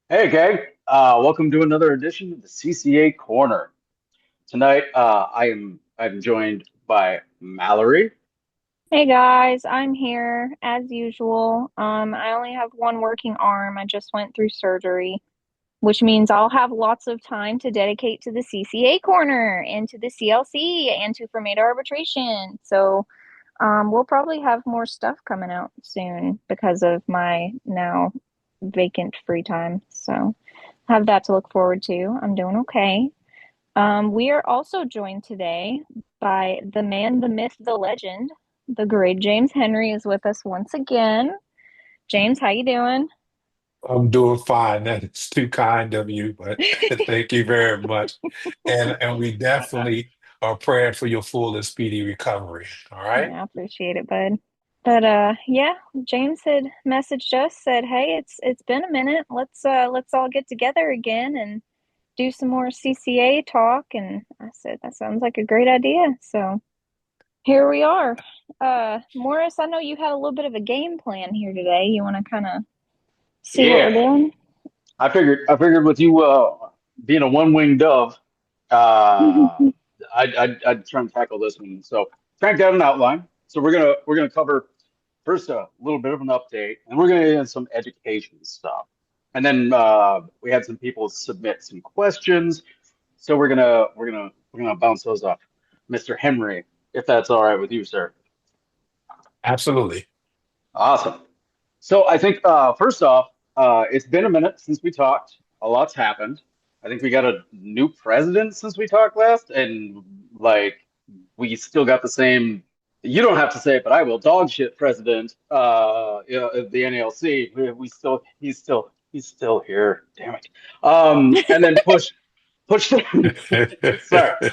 Hey, gang. Welcome to another edition of the CCA Corner. Tonight, I'm joined by Mallory. Hey guys, I'm here as usual. I only have one working arm. I just went through surgery, which means I'll have lots of time to dedicate to the CCA corner and to the CLC and to formator arbitration. So we'll probably have more stuff coming out soon because of my now vacant free time. So have that to look forward to. I'm doing okay. We are also joined today by the man, the myth, the legend, the great James Henry is with us once again. James, how you doing? I'm doing fine. That is too kind of you, but thank you very much. And we definitely are praying for your full and speedy recovery. All right. Yeah, I appreciate it, bud. But yeah, James had messaged us, said, "Hey, it's been a minute. Let's all get together again and do some more CCA talk." And I said, "That sounds like a great idea." So here we are. Morris, I know you had a little bit of a game plan here today. You want to kind of see what we're Yeah, doing? I figured with you being a one-winged dove, uh, I'd try and tackle this one. So, cranked out an outline. So we're gonna cover first a little bit of an update, and we're gonna get into some education stuff, and then we had some people submit some questions. So we're gonna bounce those off Mr. Henry, if that's all right with you, sir. Absolutely. Awesome. So I think first off, it's been a minute since we talked. A lot's happened. I think we got a new president since we talked last, and like we still got the same. You don't have to say it, but I will. Dog shit president. Of the NALC. We still. He's still here. Damn it. And then push. Sorry,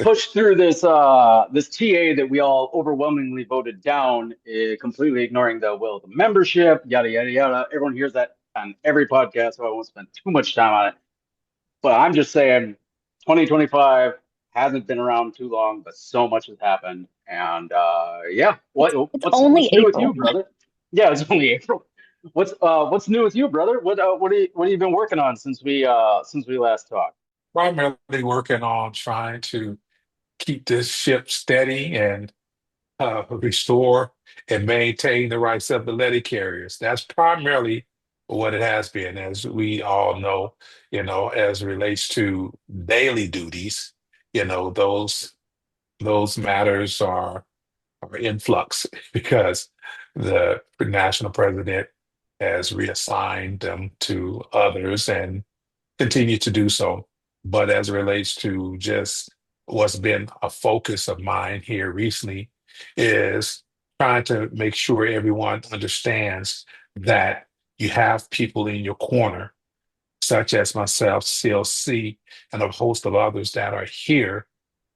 push through this TA that we all overwhelmingly voted down, completely ignoring the will of the membership, yada yada yada. Everyone hears that on every podcast, so I won't spend too much time on it. But I'm just saying, 2025 hasn't been around too long, but so much has happened, and yeah, what It's what's only what's new with you, April. brother? Yeah, it's only April. What's new with you, brother? What have you been working on since we last talked? Primarily working on trying to keep this ship steady and restore and maintain the rights of the letter carriers. That's primarily what it has been, as we all know, as it relates to daily duties, those matters are in flux because the national president has reassigned them to others and continue to do so. But as it relates to just what's been a focus of mine here recently is trying to make sure everyone understands that you have people in your corner, such as myself, CLC, and a host of others that are here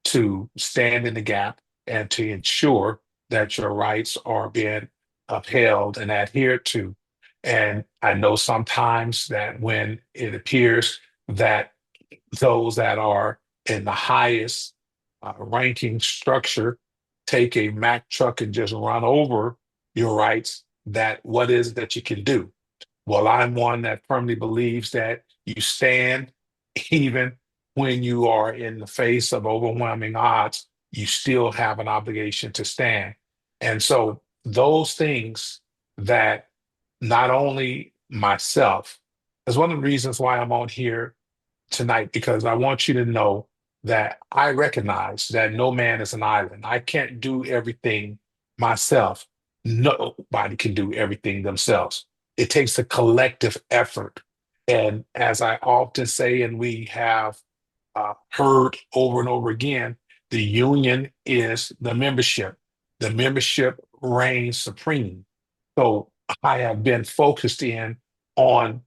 to stand in the gap and to ensure that your rights are being upheld and adhered to. And I know sometimes that when it appears that those that are in the highest ranking structure take a Mack truck and just run over your rights, that what is it that you can do? Well, I'm one that firmly believes that you stand even when you are in the face of overwhelming odds, you still have an obligation to stand. And so those things that not only myself, is one of the reasons why I'm on here tonight, because I want you to know that I recognize that no man is an island. I can't do everything myself. Nobody can do everything themselves. It takes a collective effort. And as I often say, and we have heard over and over again, the union is the membership. The membership reigns supreme. So I have been focused in on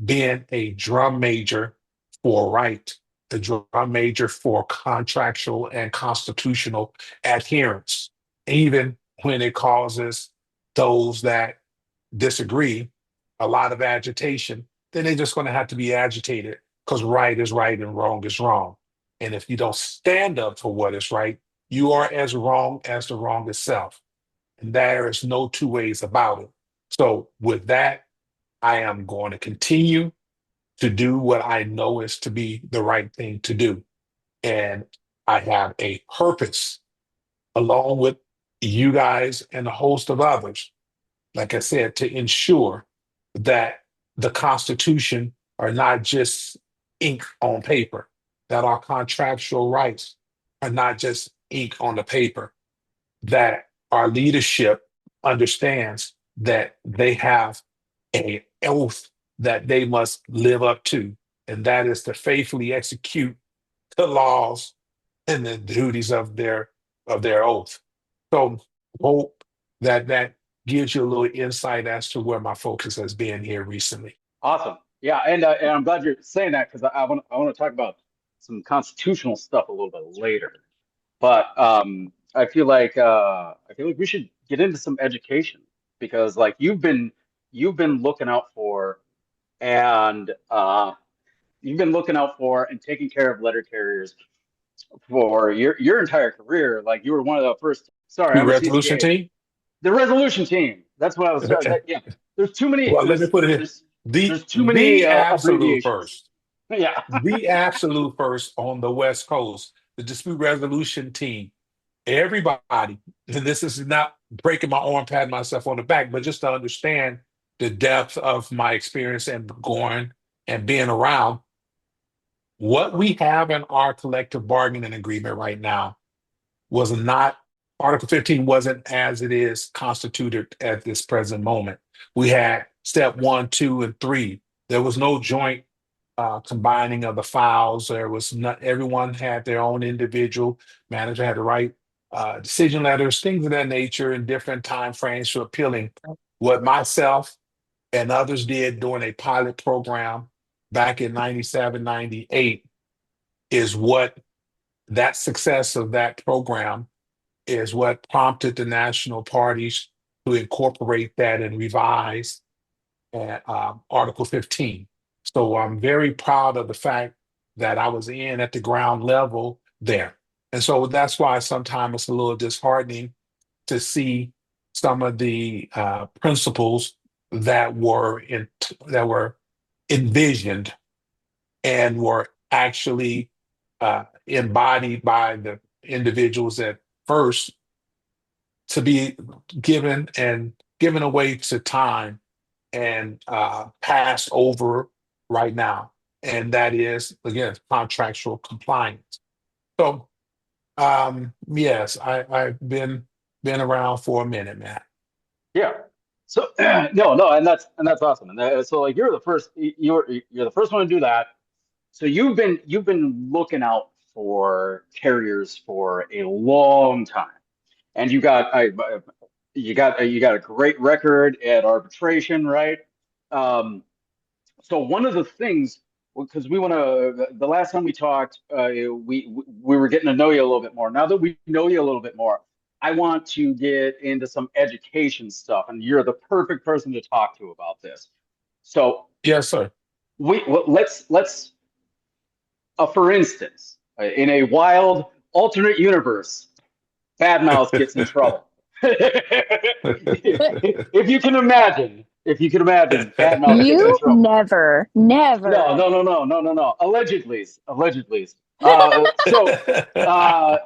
being a drum major for right, the drum major for contractual and constitutional adherence, even when it causes those that disagree a lot of agitation, then they're just going to have to be agitated because right is right and wrong is wrong. And if you don't stand up for what is right, you are as wrong as the wrong itself. And there is no two ways about it. So, with that, I am going to continue. to do what I know is to be the right thing to do. And I have a purpose along with you guys and a host of others, like I said, to ensure that the Constitution are not just ink on paper, that our contractual rights are not just ink on the paper, that our leadership understands that they have an oath that they must live up to, and that is to faithfully execute the laws and the duties of their oath. So hope that that gives you a little insight as to where my focus has been here recently. Awesome. Yeah, and I'm glad you're saying that because I want to talk about some constitutional stuff a little bit later. But I feel like we should get into some education because like you've been looking out for and and taking care of letter carriers for your entire career. Like you were one of the first. Sorry, New I'm a resolution CCA. team. The resolution team. That's what I was. Well, Yeah. There's too many. let me put it in. There's too many The absolute abbreviations. first, Yeah. the absolute first on the West Coast, the dispute resolution team. Everybody, and this is not breaking my arm, patting myself on the back, but just to understand the depth of my experience and going and being around what we have in our collective bargaining agreement right now was not Article 15 wasn't as it is constituted at this present moment. We had step one, two, and three. There was no joint combining of the files. There was not everyone had their own individual manager had to write decision letters, things of that nature, in different time frames for appealing. What myself and others did during a pilot program back in 97, 98 is what that success of that program is what prompted the national parties to incorporate that and revise Article 15. So I'm very proud of the fact that I was in at the ground level there. And so that's why sometimes it's a little disheartening to see some of the principles that that were envisioned and were actually embodied by the individuals at first to be given away to time and passed over right now. And that is again contractual compliance. So yes, I've been around for a minute, Matt. Yeah. So no, and that's awesome. And so like you're the first you're the first one to do that. So you've been looking out for carriers for a long time, and you got a great record at arbitration, right? Um, so one of the things, because we want to, the last time we talked, we were getting to know you a little bit more. Now that we know you a little bit more, I want to get into some education stuff, and you're the perfect person to talk to about this. So Yes, sir. let's for instance, in a wild alternate universe, Badmouth gets in trouble. If you can imagine, Badmouth gets in You trouble. never, No, never. no, no, no, no, no, no. Allegedly. Uh, so, uh,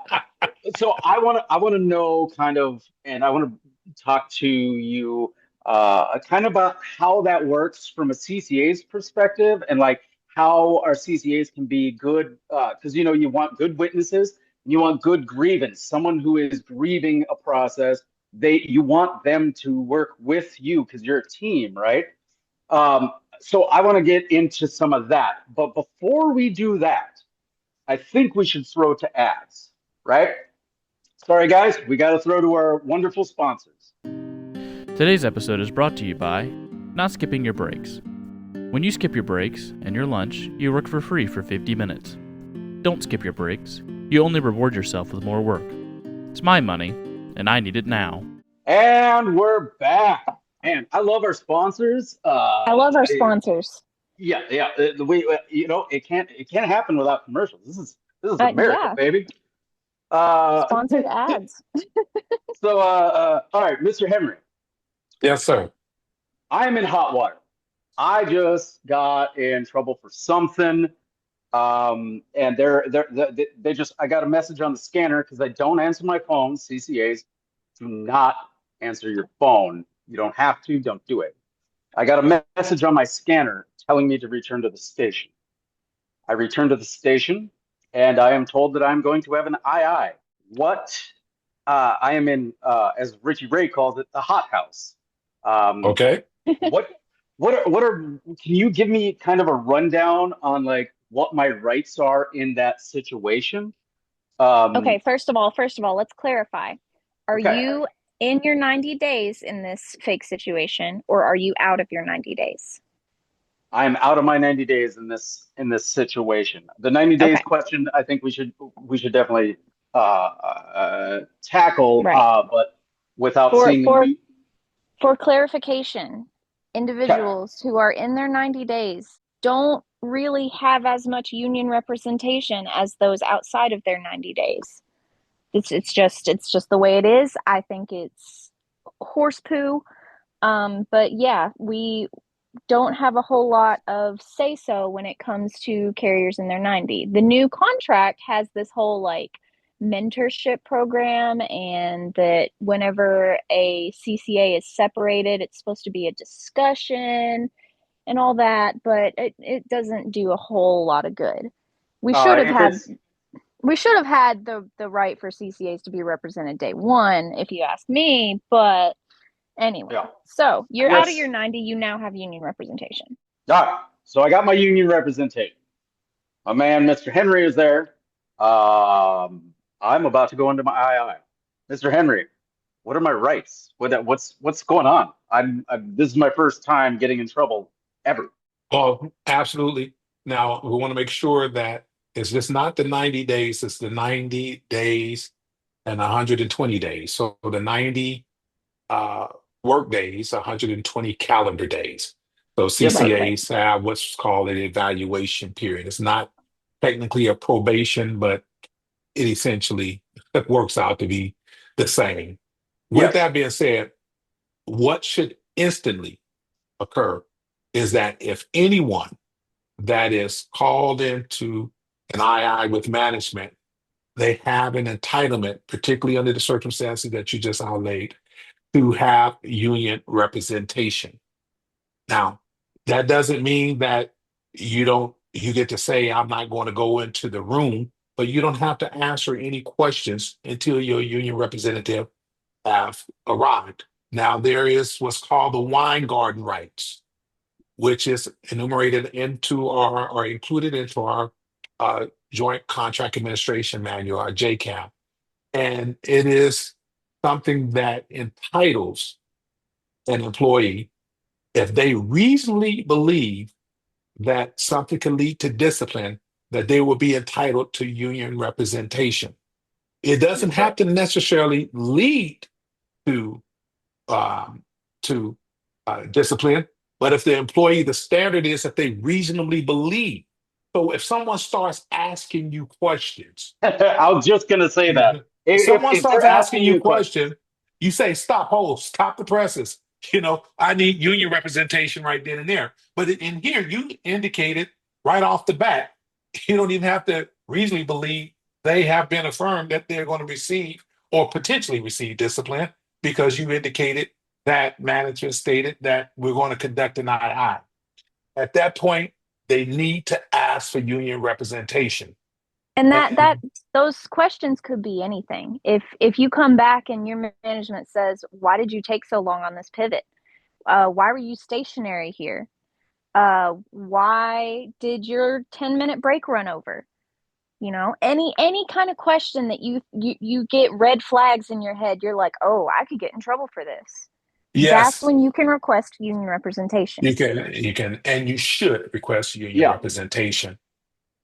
so I want to know kind of, and I want to talk to you kind of about how that works from a CCA's perspective, and like how our CCAs can be good, because you want good witnesses, and you want good grievance, someone who is grieving a process. You want them to work with you because you're a team, right? So I want to get into some of that, but before we do that, I think we should throw to ads, right? Sorry, guys, we got to throw to our wonderful sponsors. Today's episode is brought to you by not skipping your breaks. When you skip your breaks and your lunch, you work for free for 50 minutes. Don't skip your breaks. You only reward yourself with more work. It's my money, and I need it now. And we're back. Man, I love our sponsors. I love our sponsors. Yeah, yeah. It can't happen without commercials. This is America, Yeah, baby. Uh, sponsored ads. so, all right, Mr. Henry, Yes, sir. I'm in hot water. I just got in trouble for something. And they just, I got a message on the scanner because I don't answer my phone. CCAs do not answer your phone. You don't have to, don't do it. I got a message on my scanner telling me to return to the station. I return to the station and I am told that I'm going to have an II. What? I am in, as Richie Ray calls it, the hot house. Um, Okay. what what are can you give me kind of a rundown on like what my rights are in that situation? Um, Okay, first of all, let's clarify. Are okay. you in your 90 days in this fake situation, or are you out of your 90 days? I'm out of my 90 days in this situation. The 90 days Okay, question, I think we should definitely tackle, right. but without For seeing a for new. for clarification, Okay. individuals who are in their 90 days don't really have as much union representation as those outside of their 90 days. It's just the way it is. I think it's horse poo. But yeah, we don't have a whole lot of say so when it comes to carriers in their 90. The new contract has this whole like mentorship program, and that whenever a CCA is separated, it's supposed to be a discussion and all that, but it doesn't do a whole lot of good. We should have If had it's we should have had the right for CCAs to be represented day one, if you ask me. But anyway, yeah, so I you're out of your guess 90. You now have union representation. all right. So I got my union representation. My man, Mr. Henry, is there. I'm about to go into my II. Mr. Henry, what are my rights? What's going on? This is my first time getting in trouble ever. Oh, absolutely. Now, we want to make sure that it's just not the 90 days, it's the 90 days and 120 days. So the 90 uh, work days, 120 calendar days. So Yes, Right, sir. right. CCAs have what's called an evaluation period. It's not technically a probation, but it essentially works out to be the same. With Yes. that being said, what should instantly occur is that if anyone that is called into an II with management, they have an entitlement, particularly under the circumstances that you just outlaid, to have union representation. Now, that doesn't mean that you get to say, I'm not going to go into the room, but you don't have to answer any questions until your union representative have arrived. Now, there is what's called the wine garden rights, which is enumerated into our or included into our uh, Joint Contract Administration Manual, our JCAM. And it is something that entitles an employee, if they reasonably believe that something can lead to discipline, that they will be entitled to union representation. It doesn't Yes, have sir. to necessarily lead to um, to discipline. But if the employee, the standard is that they reasonably believe. So if someone starts asking you questions, I was just gonna say that. if someone If starts they're asking asking you you questions, questions, you say, stop, hold, stop the presses. I need union representation right then and there. But in here, you indicated right off the bat, you don't even have to reasonably believe they have been affirmed that they're going to receive or potentially receive discipline because you indicated that management stated that we're going to conduct an II. At that point, they need to ask for union representation. And that And those questions could be anything. If you come back and your management says, "Why did you take so long on this pivot? Why were you stationary here? Why did your 10-minute break run over?" Any kind of question that you get red flags in your head. You're like, "Oh, I could get in trouble for this." That's yes, when you can request union representation. and you should request union yeah, representation.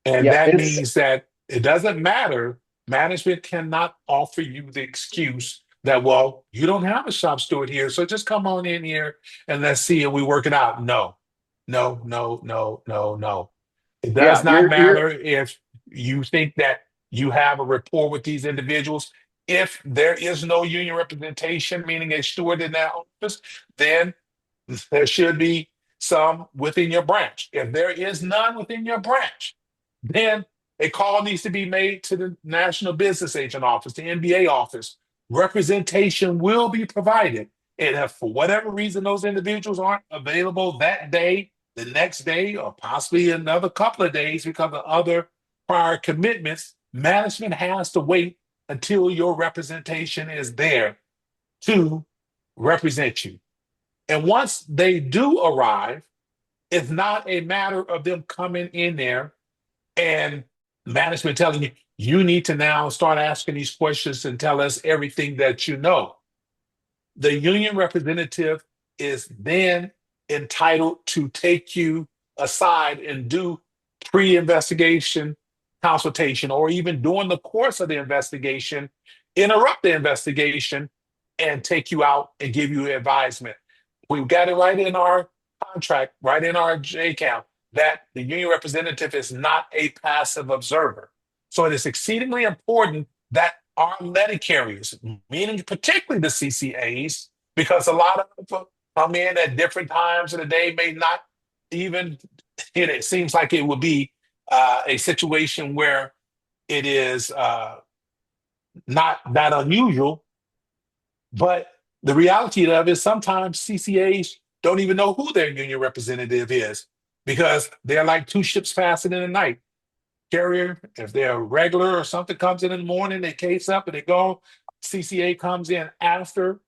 And yeah, that it's means that it doesn't matter. Management cannot offer you the excuse that, well, you don't have a shop steward here, so just come on in here and let's see and we work it out. No, no, no, no, no, no. It does yeah, not you're matter if you think that you have a rapport with these individuals. If there is no union representation, meaning a steward in that office, then there should be. some within your branch. If there is none within your branch, then a call needs to be made to the National Business Agent Office, the NBA office. Representation will be provided. And if for whatever reason those individuals aren't available that day, the next day, or possibly another couple of days because of other prior commitments, management has to wait until your representation is there to represent you. And once they do arrive, it's not a matter of them coming in there and management telling you, you need to now start asking these questions and tell us everything that you know. The union representative is then entitled to take you aside and do pre-investigation consultation, or even during the course of the investigation, interrupt the investigation and take you out and give you advisement. We've got it right in our contract, right in our J count, that the union representative is not a passive observer. So it is exceedingly important that our letter carriers, meaning particularly the CCAs, because a lot of them come in at different times of the day, may not even, it seems like it would be a situation where it is not that unusual, but the reality of it is sometimes CCAs don't even know who their union representative is because they're like two ships passing in the night. Carrier, if they're regular or something comes in the morning, they case up and they go. CCA comes in after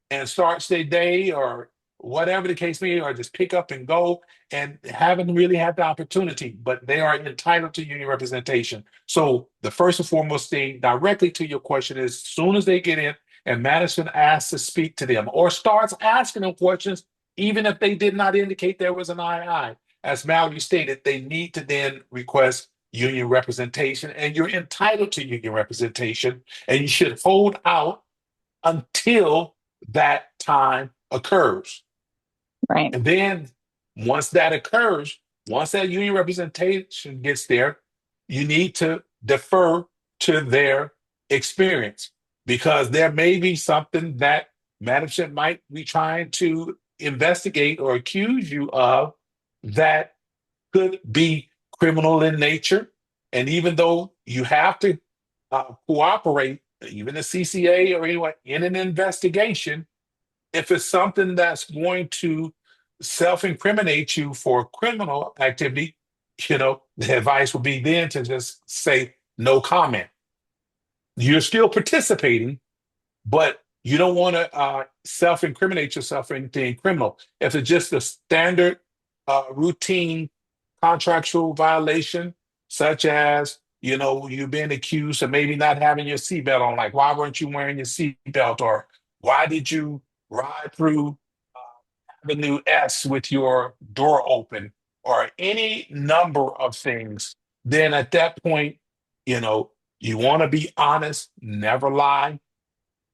and starts their day or whatever the case may be, or just pick up and go and haven't really had the opportunity, but they are entitled to union representation. So the first and foremost thing directly to your question is, as soon as they get in and management asks to speak to them or starts asking them questions, even if they did not indicate there was an II, as Mallory stated, they need to then request union representation, and you're entitled to union representation, and you should hold out until that time occurs. Right. And then once that occurs, once that union representation gets there, you need to defer to their experience because there may be something that management might be trying to investigate or accuse you of that could be criminal in nature. And even though you have to cooperate, even the CCA or anyone in an investigation, if it's something that's going to self-incriminate you for criminal activity, the advice would be then to just say no comment. You're still participating, but you don't want to self-incriminate yourself for anything criminal. If it's just a standard routine contractual violation, such as, you've been accused of maybe not having your seatbelt on, like why weren't you wearing your seatbelt, or why did you ride through Avenue S with your door open, or any number of things, then at that point, you want to be honest, never lie,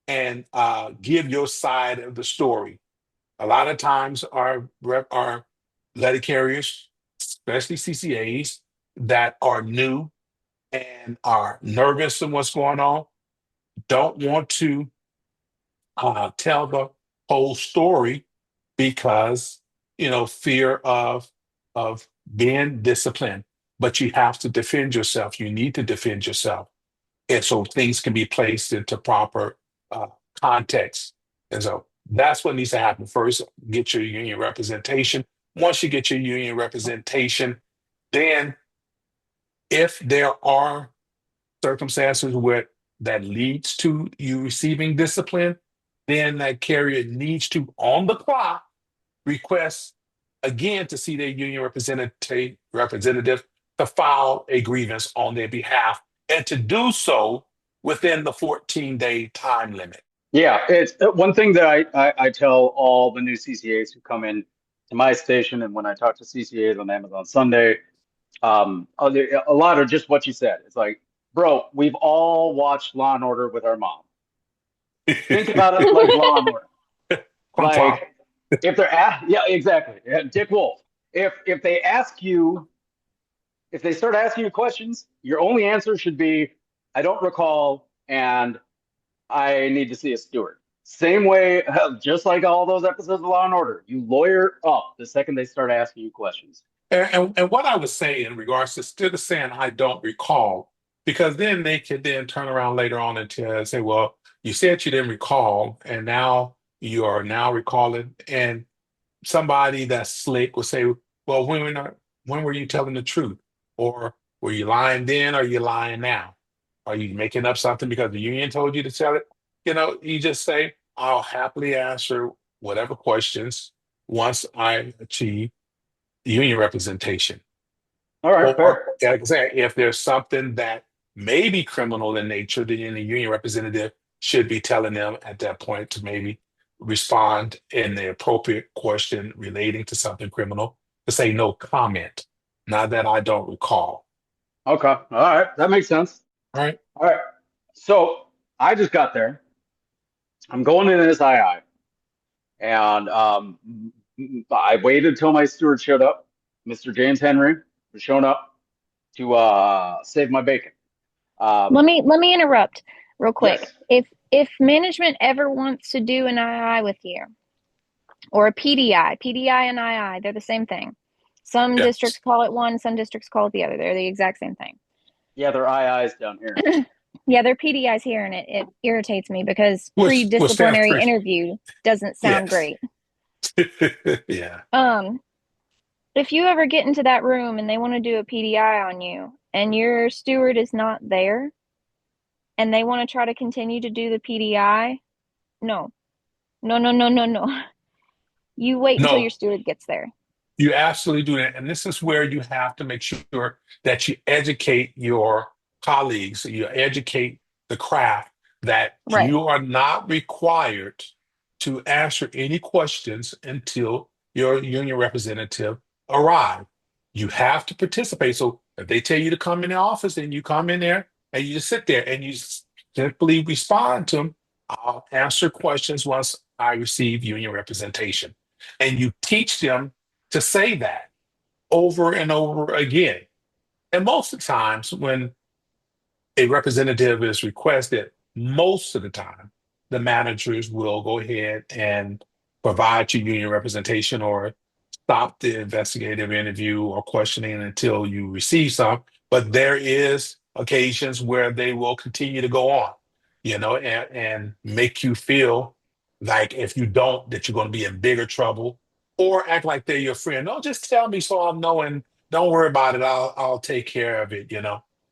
and give your side of the story. A lot of times our letter carriers, especially CCAs that are new and are nervous in what's going on, don't want to tell the whole story because fear of being disciplined. But you have to defend yourself. You need to defend yourself, and so things can be placed into proper uh, context. And so that's what needs to happen first. Get your union representation. Once you get your union representation, then if there are circumstances where that leads to you receiving discipline, then that carrier needs to, on the clock, request again to see their union representative to file a grievance on their behalf, and to do so within the 14-day time limit. Yeah, it's one thing that I tell all the new CCAs who come in to my station, and when I talk to CCAs on Amazon Sunday, a lot of just what you said. It's like, bro, we've all watched Law and Order with our mom. Think about it like Law and Order. Like if they're yeah, exactly. Yeah, Dick Wolf. If they ask you, if they start asking you questions, your only answer should be, I don't recall, and I need to see a steward. Same way, just like all those episodes of Law and Order. You lawyer up the second they start asking you questions. And what I would say in regards to still saying I don't recall, because then they could then turn around later on and say, well, you said you didn't recall, and now you are now recalling. And somebody that's slick will say, well, when were you telling the truth? Or were you lying then or are you lying now? Are you making up something because the union told you to tell it? You just say, I'll happily answer whatever questions once I achieve union representation. All right, Or, fair. like I say, if there's something that may be criminal in nature, then the union representative should be telling them at that point to maybe respond in the appropriate question relating to something criminal to say no comment. Not that I don't recall. Okay. All right. That makes sense. All right. All right. So I just got there. I'm going into this II, and I waited till my steward showed up. Mr. James Henry was showing up to save my bacon. Let me interrupt real quick. Yes. If management ever wants to do an II with you, or a PDI and II, they're the same thing. Some Yeah. districts call it one, some districts call it the other. They're the exact same thing. Yeah, they're IIs down here. Yeah, they're PDIs here, and it irritates me because Which stands pre-disciplinary for interview doesn't sound yes. great. Yeah. If you ever get into that room and they want to do a PDI on you and your steward is not there and they want to try to continue to do the PDI, no. No, no, no, no, no. You wait until your No, steward gets there. you absolutely do that. And this is where you have to make sure that you educate your colleagues, you educate the craft that Right. you are not required to answer any questions until your union representative arrive. You have to participate. So if they tell you to come in the office and you come in there and you just sit there and you simply respond to them, I'll answer questions once I receive union representation. And you teach them to say that over and over again. And most of the times, when a representative is requested, most of the time, the managers will go ahead and provide you union representation or stop the investigative interview or questioning until you receive some. But there is occasions where they will continue to go on, and make you feel like if you don't, that you're going to be in bigger trouble, or act like they're your friend. No, just tell me so I'll know, and don't worry about it. I'll take care of it.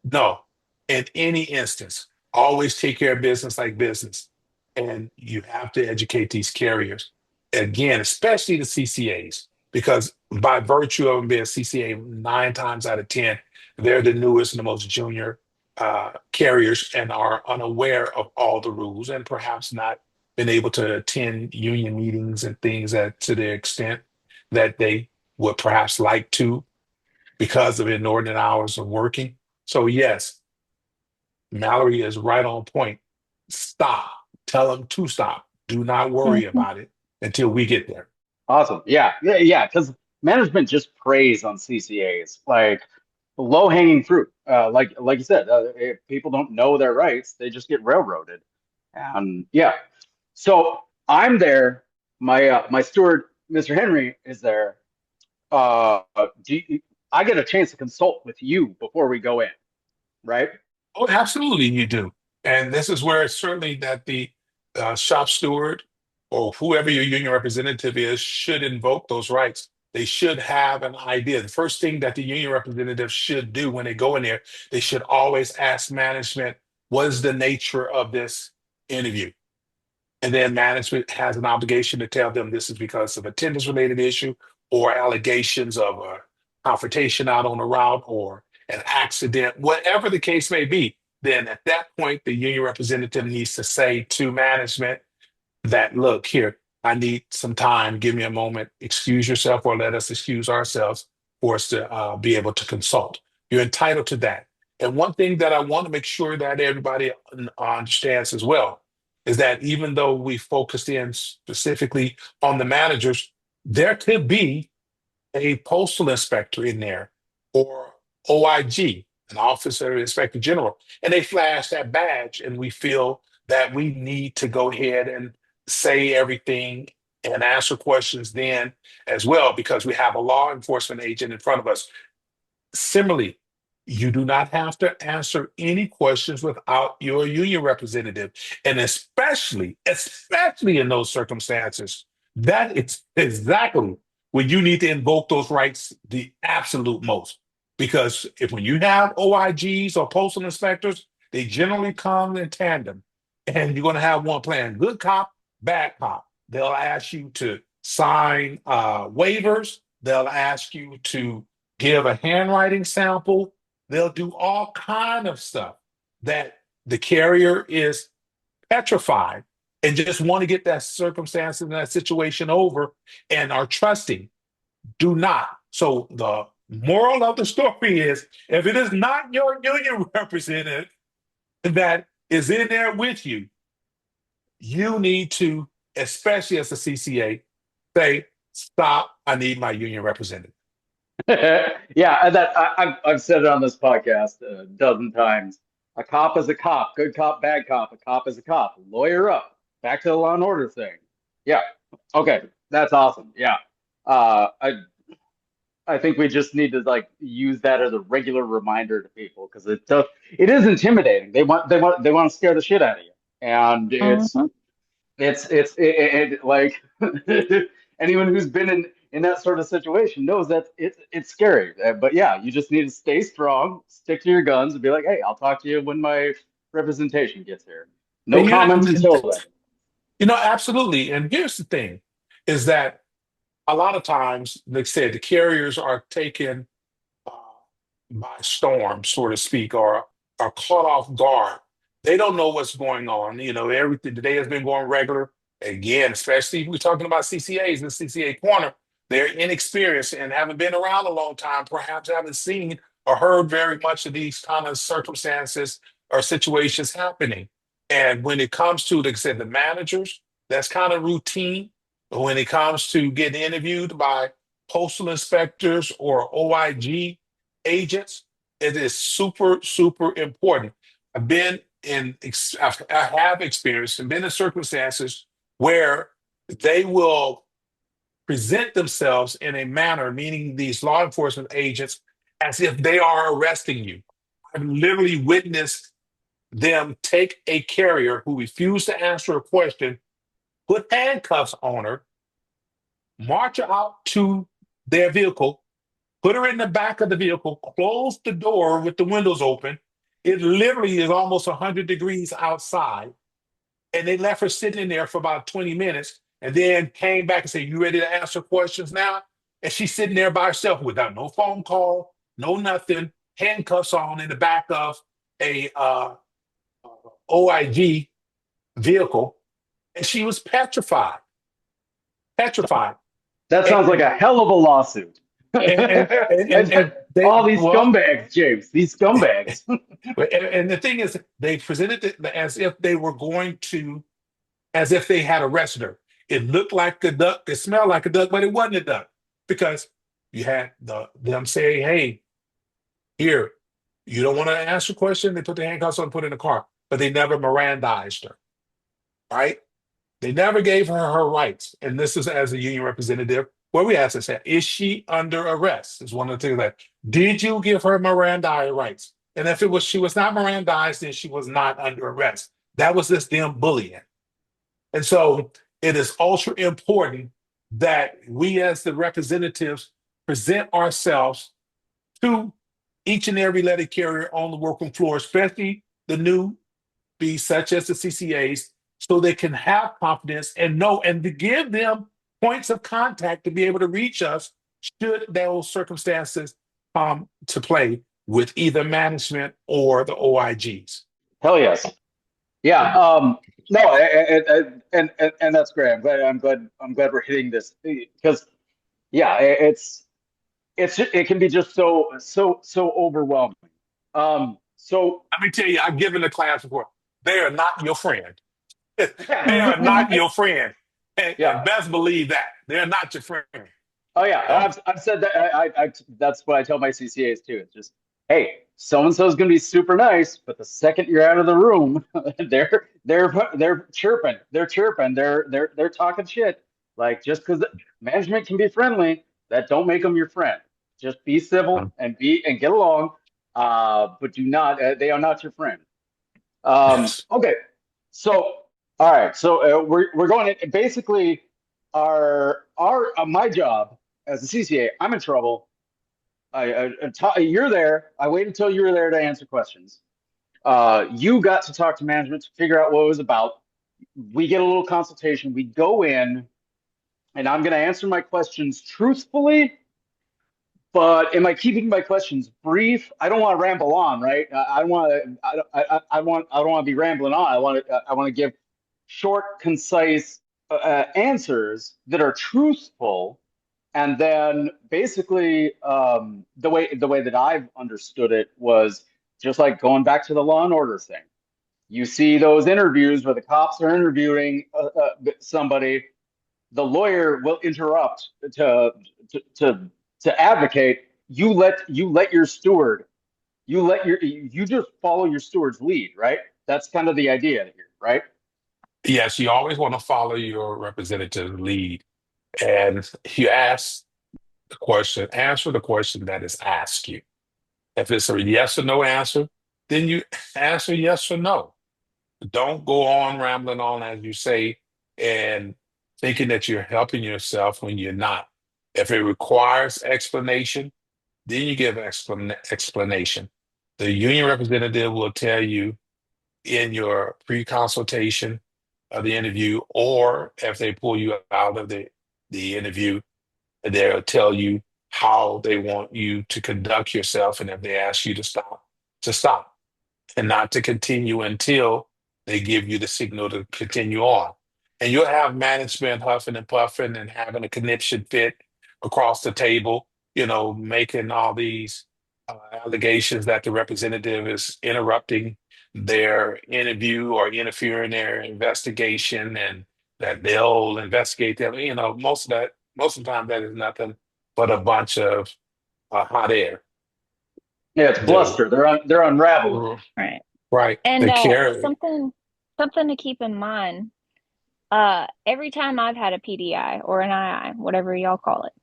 No, in any instance, always take care of business like business. And you have to educate these carriers. Again, especially the CCAs, because by virtue of them being CCA 9 times out of 10, they're the newest and the most junior carriers and are unaware of all the rules and perhaps not been able to attend union meetings and things to the extent that they would perhaps like to because of inordinate hours of working. So yes, Mallory is right on point. Stop. Tell them to stop. Do not worry Mm-hmm. about it until we get there. Awesome. Yeah. Yeah. Yeah. Because management just preys on CCAs like low hanging fruit. Like you said, if people don't know their rights, they just get railroaded. And yeah. So I'm there. My steward, Mr. Henry, is there. Uh, I get a chance to consult with you before we go in, right? Oh, absolutely, you do. And this is where it's certainly that the shop steward or whoever your union representative is should invoke those rights. They should have an idea. The first thing that the union representative should do when they go in there, they should always ask management, what is the nature of this interview? And then management has an obligation to tell them this is because of attendance related issue or allegations of a confrontation out on the route or an accident, whatever the case may be. Then at that point, the union representative needs to say to management that, look, here, I need some time. Give me a moment. Excuse yourself or let us excuse ourselves for us to be able to consult. You're entitled to that. And one thing that I want to make sure that everybody understands as well is that even though we focused in specifically on the managers, there could be a postal inspector in there or OIG, an officer inspector general, and they flash that badge, and we feel that we need to go ahead and say everything and answer questions then as well, because we have a law enforcement agent in front of us. Similarly, you do not have to answer any questions without your union representative. And especially in those circumstances, that is exactly when you need to invoke those rights the absolute most. Because if when you have OIGs or postal inspectors, they generally come in tandem. And you're going to have one playing good cop, bad cop. They'll ask you to sign waivers. They'll ask you to give a handwriting sample. They'll do all kind of stuff that the carrier is petrified and just want to get that circumstance and that situation over and are trusting. Do not. So the moral of the story is if it is not your union representative that is in there with you, you need to, especially as a CCA, say, stop, I need my union representative. Yeah, and I've said it on this podcast a dozen times. A cop is a cop, good cop, bad cop. A cop is a cop. Lawyer up. Back to the law and order thing. Yeah. Okay, that's awesome. Yeah. I think we just need to like use that as a regular reminder to people because it is intimidating. They want to scare the shit out of you, and Mhm. like anyone who's been in that sort of situation knows that it's scary. But yeah, you just need to stay strong, stick to your guns, and be like, hey, I'll talk to you when my representation gets here. No And comments until then. absolutely. And here's the thing is that a lot of times, like I said, the carriers are taken uh, by storm, so to speak, or are caught off guard. They don't know what's going on. Everything today has been going regular. Again, especially if we're talking about CCAs and CCA corner, they're inexperienced and haven't been around a long time, perhaps haven't seen or heard very much of these kind of circumstances or situations happening. And when it comes to, like I said, the managers, that's kind of routine. But when it comes to getting interviewed by postal inspectors or OIG agents, it is super, super important. I've been I have experienced and been in circumstances where they will present themselves in a manner, meaning these law enforcement agents, as if they are arresting you. I've literally witnessed them take a carrier who refused to answer a question, put handcuffs on her, march her out to their vehicle, put her in the back of the vehicle, close the door with the windows open. It literally is almost 100 degrees outside. And they left her sitting in there for about 20 minutes and then came back and said, you ready to answer questions now? And she's sitting there by herself without no phone call, no nothing, handcuffs on in the back of a OIG vehicle. And she was petrified, petrified. That sounds like And, a hell of a lawsuit. and they, All these well, scumbags, James, these scumbags. and the thing is, they presented it as if they were going to, as if they had arrested her. It looked like a duck, it smelled like a duck, but it wasn't a duck because you had them say, "Hey, here, you don't want to ask a question." They put the handcuffs on, and put her in the car, but they never Mirandized her, right? They never gave her her rights. And this is as a union representative, where we asked this, is she under arrest? Is one of the things that, did you give her Miranda rights? And if she was not Mirandized, then she was not under arrest. That was just them bullying. And so it is ultra important that we as the representatives present ourselves to each and every letter carrier on the working floor, especially the newbies such as the CCAs, so they can have confidence and know and to give them points of contact to be able to reach us should those circumstances come to play with either management or the OIGs. Hell yes. Yeah. No, and that's great. I'm glad we're hitting this because yeah, it can be just so overwhelming. So Let me tell you, I've given the class before. They are not your friend. They are Mhm. not your friend. And yeah. best believe that. They're not your friend. Oh yeah. So, I've said that. That's what I tell my CCAs too. It's just, hey, so and so is going to be super nice, but the second you're out of the room, they're chirping, they're talking shit. Like just because management can be friendly, that don't make them your friend. Just be civil and get along, but do not. They are not your friend. Yes. Okay, so all right, so we're going to basically our my job as a CCA. I'm in trouble. You're there. I waited until you were there to answer questions. You got to talk to management to figure out what it was about. We get a little consultation. We go in, and I'm going to answer my questions truthfully. But am I keeping my questions brief? I don't want to ramble on, right? I want to. I don't want to be rambling on. I want to give short, concise answers that are truthful. And then basically, the way that I've understood it was just like going back to the Law and Order thing. You see those interviews where the cops are interviewing somebody, the lawyer will interrupt to to advocate. You let your steward, you just follow your steward's lead, right? That's kind of the idea here, right? Yes, you always want to follow your representative lead. And you ask the question, answer the question that is asked you. If it's a yes or no answer, then you answer yes or no. Don't go on rambling on, as you say, and thinking that you're helping yourself when you're not. If it requires explanation, then you give explanation. The union representative will tell you in your pre-consultation of the interview, or if they pull you out of the interview, they'll tell you how they want you to conduct yourself, and if they ask you to stop and not to continue until they give you the signal to continue on. And you'll have management huffing and puffing and having a conniption fit across the table, making all these allegations that the representative is interrupting their interview or interfering in their investigation, and that they'll investigate them. Most of the time, that is nothing but a bunch of hot air. Yeah, it's The bluster. They're unraveling. Right. right, And the care. something to keep in mind, every time I've had a PDI or an II, whatever y'all call it,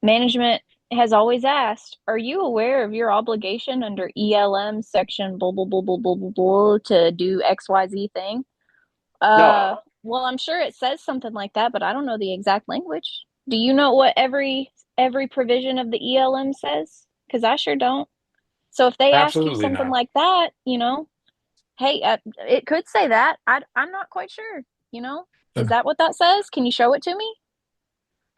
management has always asked, "Are you aware of your obligation under ELM section blah blah blah blah blah blah blah to do XYZ thing?" No, Well, I'm sure it says something like that, but I don't know the exact language. Do you know what every provision of the ELM says? Because I sure don't. So if they ask you Absolutely something not. like that, hey, it could say that. I'm not quite sure. Is that what that says? Can you show it to me?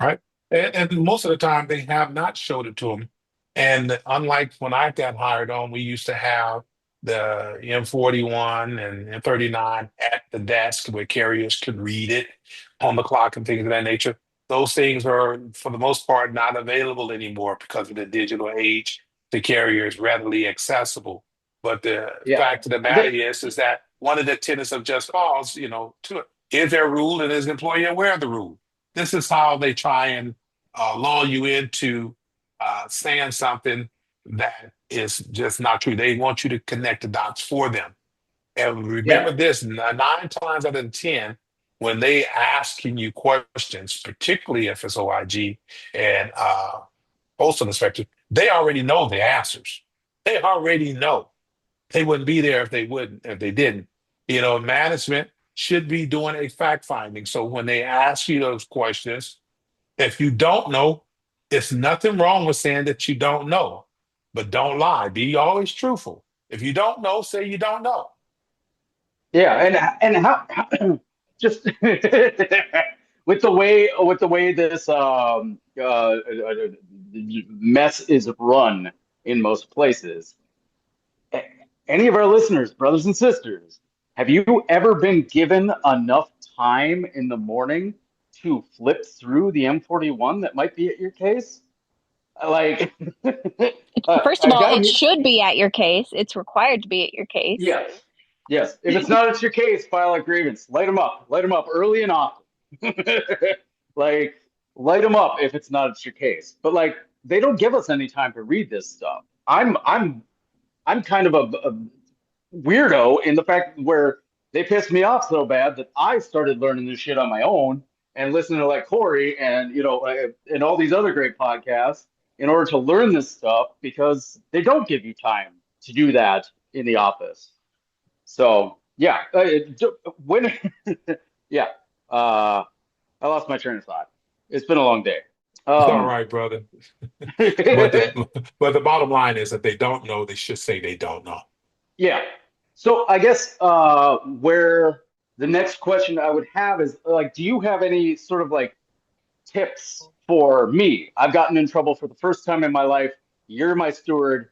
Right? And most of the time, they have not showed it to them. And unlike when I got hired on, we used to have the M41 and M39 at the desk where carriers could read it on the clock and things of that nature. Those things are, for the most part, not available anymore because of the digital age. The carrier is readily accessible. But the yeah, fact of the matter they, is that one of the tenets of just cause, is there a rule and is the employee aware of the rule? This is how they try and lull you into saying something that is just not true. They want you to connect the dots for them. And remember yeah, this, nine times out of 10, when they asking you questions, particularly if it's OIG and postal inspector, they already know the answers. They already know. They wouldn't be there if they didn't. Management should be doing a fact finding. So when they ask you those questions, if you don't know, it's nothing wrong with saying that you don't know, but don't lie. Be always truthful. If you don't know, say you don't know. yeah, and just with the way this mess is run in most places. Any of our listeners, brothers and sisters, have you ever been given enough time in the morning to flip through the M41 that might be at your case? Like, First of I've all, got it to. should be at your case. It's required to be at your case. Yes, yes. If it's not at your case, file a grievance. Light them up. Light them up early and often. Like, light them up if it's not at your case. But like, they don't give us any time to read this stuff. I'm I'm kind of a weirdo in the fact where they pissed me off so bad that I started learning this shit on my own and listening to like Corey and and all these other great podcasts in order to learn this stuff because they don't give you time to do that in the office. So yeah, when yeah, uh, I lost my train of thought. It's been a long day. It's all Um, right, brother. But the bottom line is that they don't know, they should say they don't know. Yeah. So I guess where the next question I would have is like, do you have any sort of like tips for me? I've gotten in trouble for the first time in my life. You're my steward,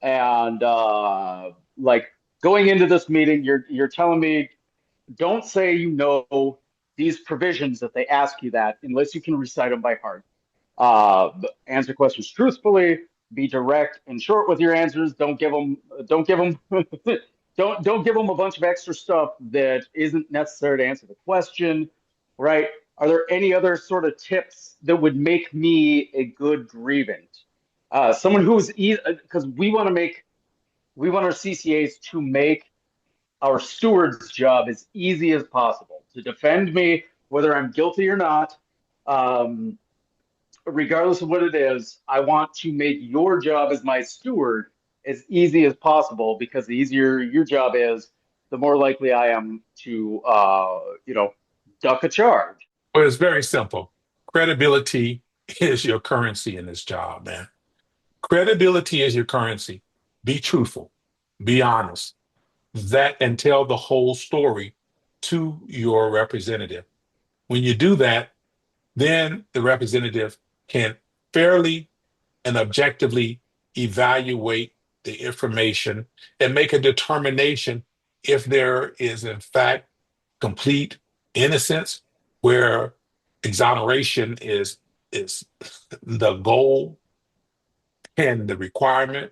and like going into this meeting, you're telling me don't say you know these provisions that they ask you that unless you can recite them by heart. Answer questions truthfully. Be direct and short with your answers. Don't give them don't give them a bunch of extra stuff that isn't necessary to answer the question, right? Are there any other sort of tips that would make me a good grievant? Someone who's because we want our CCAs to make our steward's job as easy as possible to defend me, whether I'm guilty or not. Um, Regardless of what it is, I want to make your job as my steward as easy as possible because the easier your job is, the more likely I am to, duck a charge. Well, it's very simple. Credibility is your currency in this job, man. Credibility is your currency. Be truthful, be honest, that and tell the whole story to your representative. When you do that, then the representative can fairly and objectively evaluate the information and make a determination if there is, in fact, complete innocence, where exoneration is the goal and the requirement,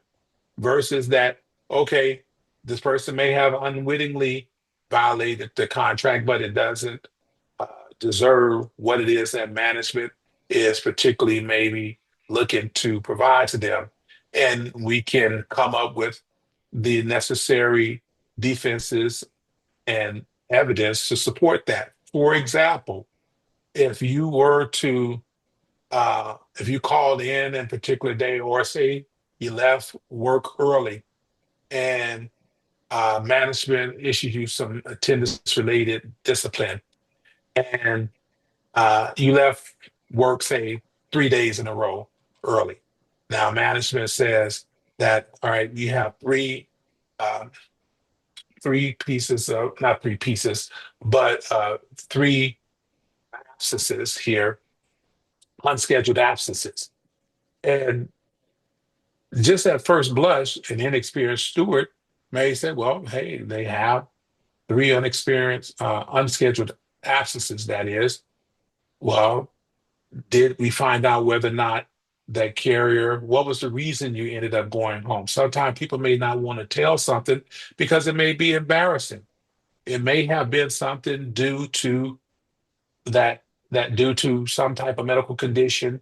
versus that, okay, this person may have unwittingly violated the contract, but it doesn't uh, deserve what it is that management is particularly maybe looking to provide to them. And we can come up with the necessary defenses and evidence to support that. For example, if you were to, if you called in a particular day, or say you left work early and management issued you some attendance related discipline, and you left work, say, 3 days in a row early. Now, management says that, all right, you have um, three pieces of, not three pieces, but three absences here, unscheduled absences. And just at first blush, an inexperienced steward may say, well, hey, they have three unscheduled absences, that is. Well, did we find out whether or not that carrier, what was the reason you ended up going home? Sometimes people may not want to tell something because it may be embarrassing. It may have been something due to due to some type of medical condition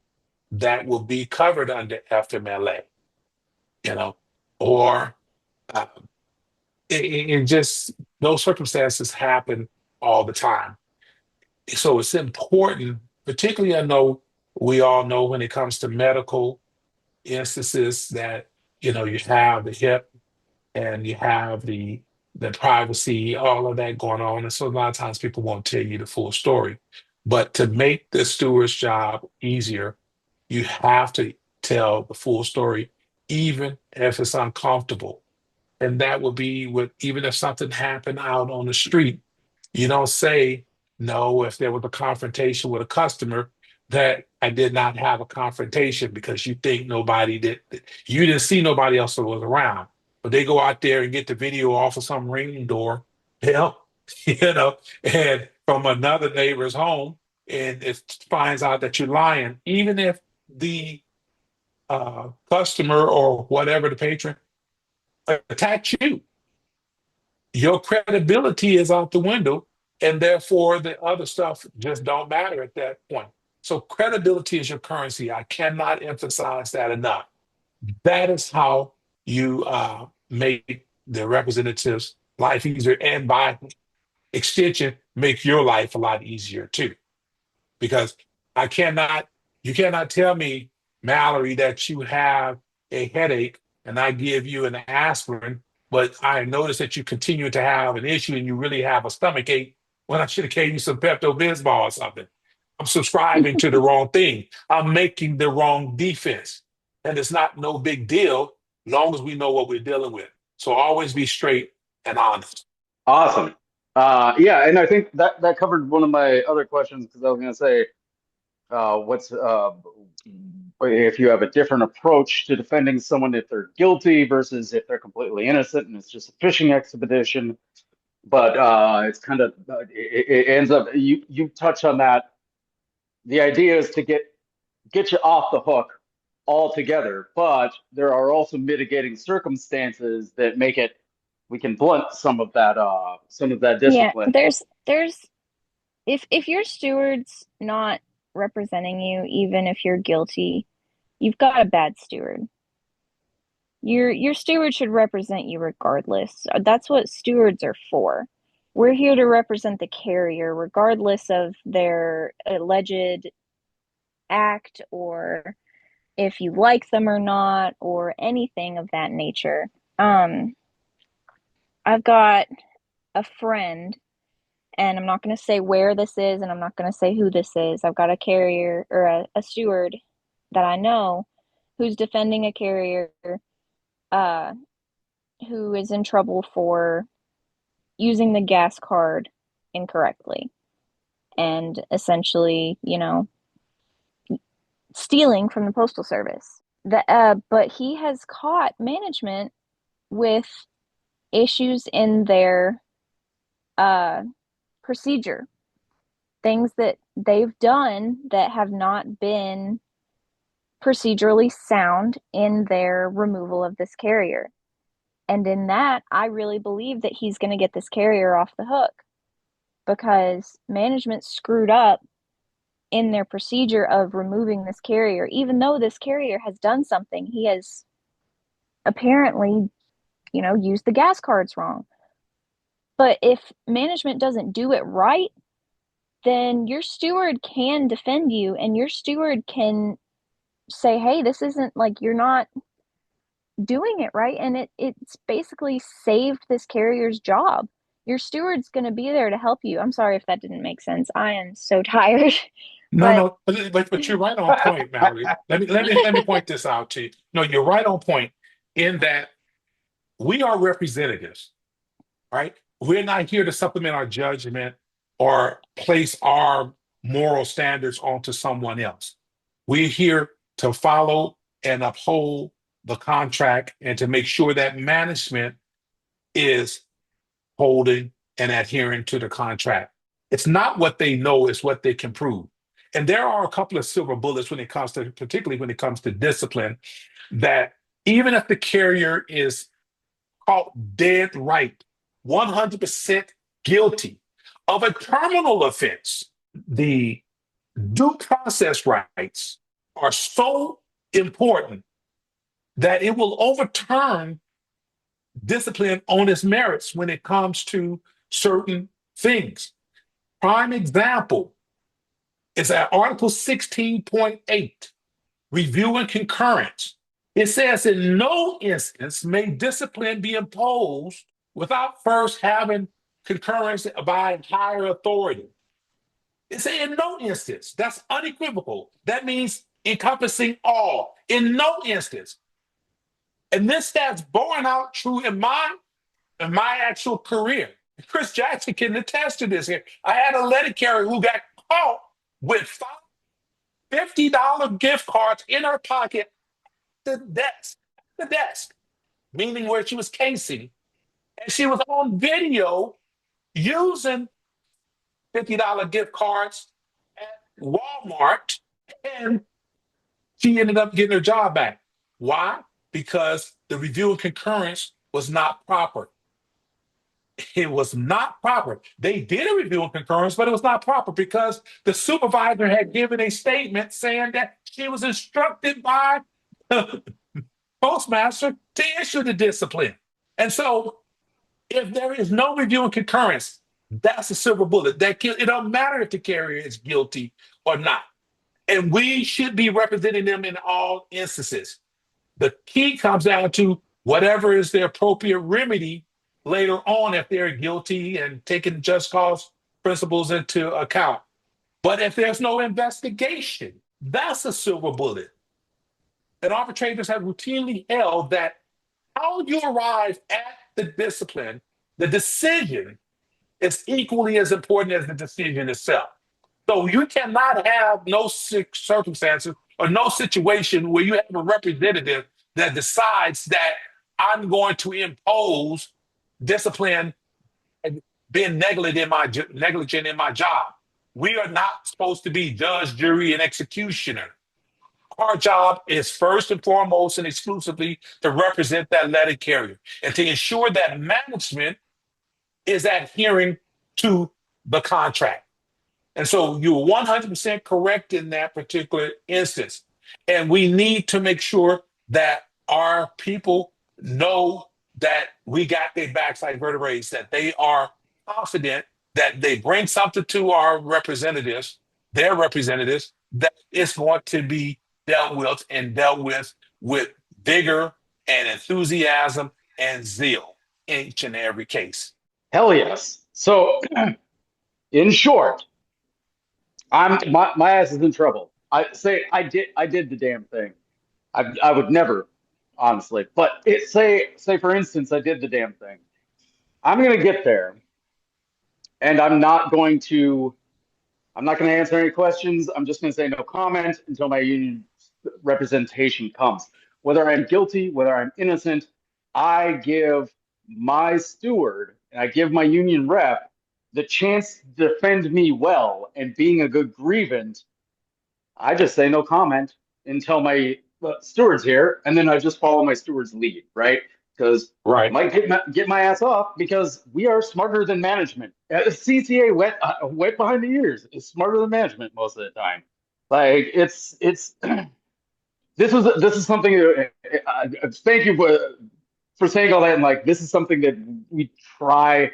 that will be covered under FMLA, you know, or uh, it just, those circumstances happen all the time. So it's important, particularly, I know we all know when it comes to medical instances that, you have the hip and you have the privacy, all of that going on. And so a lot of times people won't tell you the full story. But to make the steward's job easier, you have to tell the full story, even if it's uncomfortable. And that would be with, even if something happened out on the street, you don't say no if there was a confrontation with a customer, that I did not have a confrontation because you think nobody did, you didn't see nobody else that was around. But they go out there and get the video off of some ring door, you know, and from another neighbor's home, and it finds out that you're lying, even if the customer or whatever, the patron, attacked you, your credibility is out the window, and therefore the other stuff just don't matter at that point. So credibility is your currency. I cannot emphasize that enough. That is how you make the representatives' life easier, and by extension, make your life a lot easier too. Because I cannot, you cannot tell me, Mallory, that you have a headache and I give you an aspirin, but I notice that you continue to have an issue and you really have a stomach ache when I should have gave you some Pepto-Bismol or something. I'm subscribing to the wrong thing. I'm making the wrong defense. And it's not no big deal long as we know what we're dealing with. So always be straight and honest. Awesome. Yeah, and I think that covered one of my other questions because I was going to say, what's if you have a different approach to defending someone if they're guilty versus if they're completely innocent and it's just a fishing expedition. But it's kind of it ends up you touch on that. The idea is to get you off the hook altogether, but there are also mitigating circumstances that make it we can blunt some of that Yeah, discipline. there's if your steward's not representing you, even if you're guilty, you've got a bad steward. Your steward should represent you regardless. That's what stewards are for. We're here to represent the carrier, regardless of their alleged act or if you like them or not, or anything of that nature. I've got a friend, and I'm not going to say where this is, and I'm not going to say who this is. I've got a carrier or a steward that I know who's defending a carrier uh, who is in trouble for using the gas card incorrectly and essentially, stealing from the postal service. But he has caught management with issues in their procedure, things that they've done that have not been procedurally sound in their removal of this carrier. And in that, I really believe that he's going to get this carrier off the hook because management screwed up in their procedure of removing this carrier, even though this carrier has done something. He has apparently, used the gas cards wrong. But if management doesn't do it right, then your steward can defend you and your steward can say, hey, this isn't like you're not doing it right. And it's basically saved this carrier's job. Your steward's going to be there to help you. I'm sorry if that didn't make sense. I am so tired. No, But no, but you're right on point, Mallory. Let me point this out to you. No, you're right on point in that we are representatives, right? We're not here to supplement our judgment or place our moral standards onto someone else. We're here to follow and uphold the contract and to make sure that management is holding and adhering to the contract. It's not what they know, it's what they can prove. And there are a couple of silver bullets when it comes to, particularly when it comes to discipline, that even if the carrier is caught dead right, 100% guilty of a criminal offense, the due process rights are so important that it will overturn discipline on its merits when it comes to certain things. Prime example is at Article 16.8, review and concurrence. It says, in no instance may discipline be imposed without first having concurrence by higher authority. It says, in no instance. That's unequivocal. That means encompassing all. In no instance. And this that's borne out true in my actual career. Chris Jackson can attest to this here. I had a letter carrier who got caught with five $50 gift cards in her pocket the desk, meaning where she was casing. And she was on video using $50 gift cards at Walmart, and she ended up getting her job back. Why? Because the review and concurrence was not proper. It was not proper. They did a review and concurrence, but it was not proper because the supervisor had given a statement saying that she was instructed by the postmaster to issue the discipline. And so if there is no review and concurrence, that's a silver bullet. It don't matter if the carrier is guilty or not. And we should be representing them in all instances. The key comes down to whatever is the appropriate remedy later on if they're guilty and taking just cause principles into account. But if there's no investigation, that's a silver bullet. And arbitrators have routinely held that how you arrive at the discipline, the decision is equally as important as the decision itself. So you cannot have no circumstances or no situation where you have a representative that decides that I'm going to impose discipline and being negligent in my job. We are not supposed to be judge, jury, and executioner. Our job is first and foremost and exclusively to represent that letter carrier and to ensure that management is adhering to the contract. And so you're 100% correct in that particular instance. And we need to make sure that our people know that we got their backs like vertebrae, that they are confident that they bring something to our representatives, their representatives, that it's going to be dealt with vigor and enthusiasm and zeal in each and every case. Hell yes. So, in short, my ass is in trouble. I did the damn thing. I would never, honestly, but say for instance I did the damn thing. I'm gonna get there, and I'm not gonna answer any questions. I'm just gonna say no comment until my union representation comes. Whether I'm guilty, whether I'm innocent, I give my steward and I give my union rep the chance to defend me well. And being a good grievant, I just say no comment until my steward's here, and then I just follow my steward's lead, right? Because I Right. might get my ass off because we are smarter than management. CCA went behind the ears. It's smarter than management most of the time. Like it's this is something that, thank you for saying all that. And like, this is something that we try.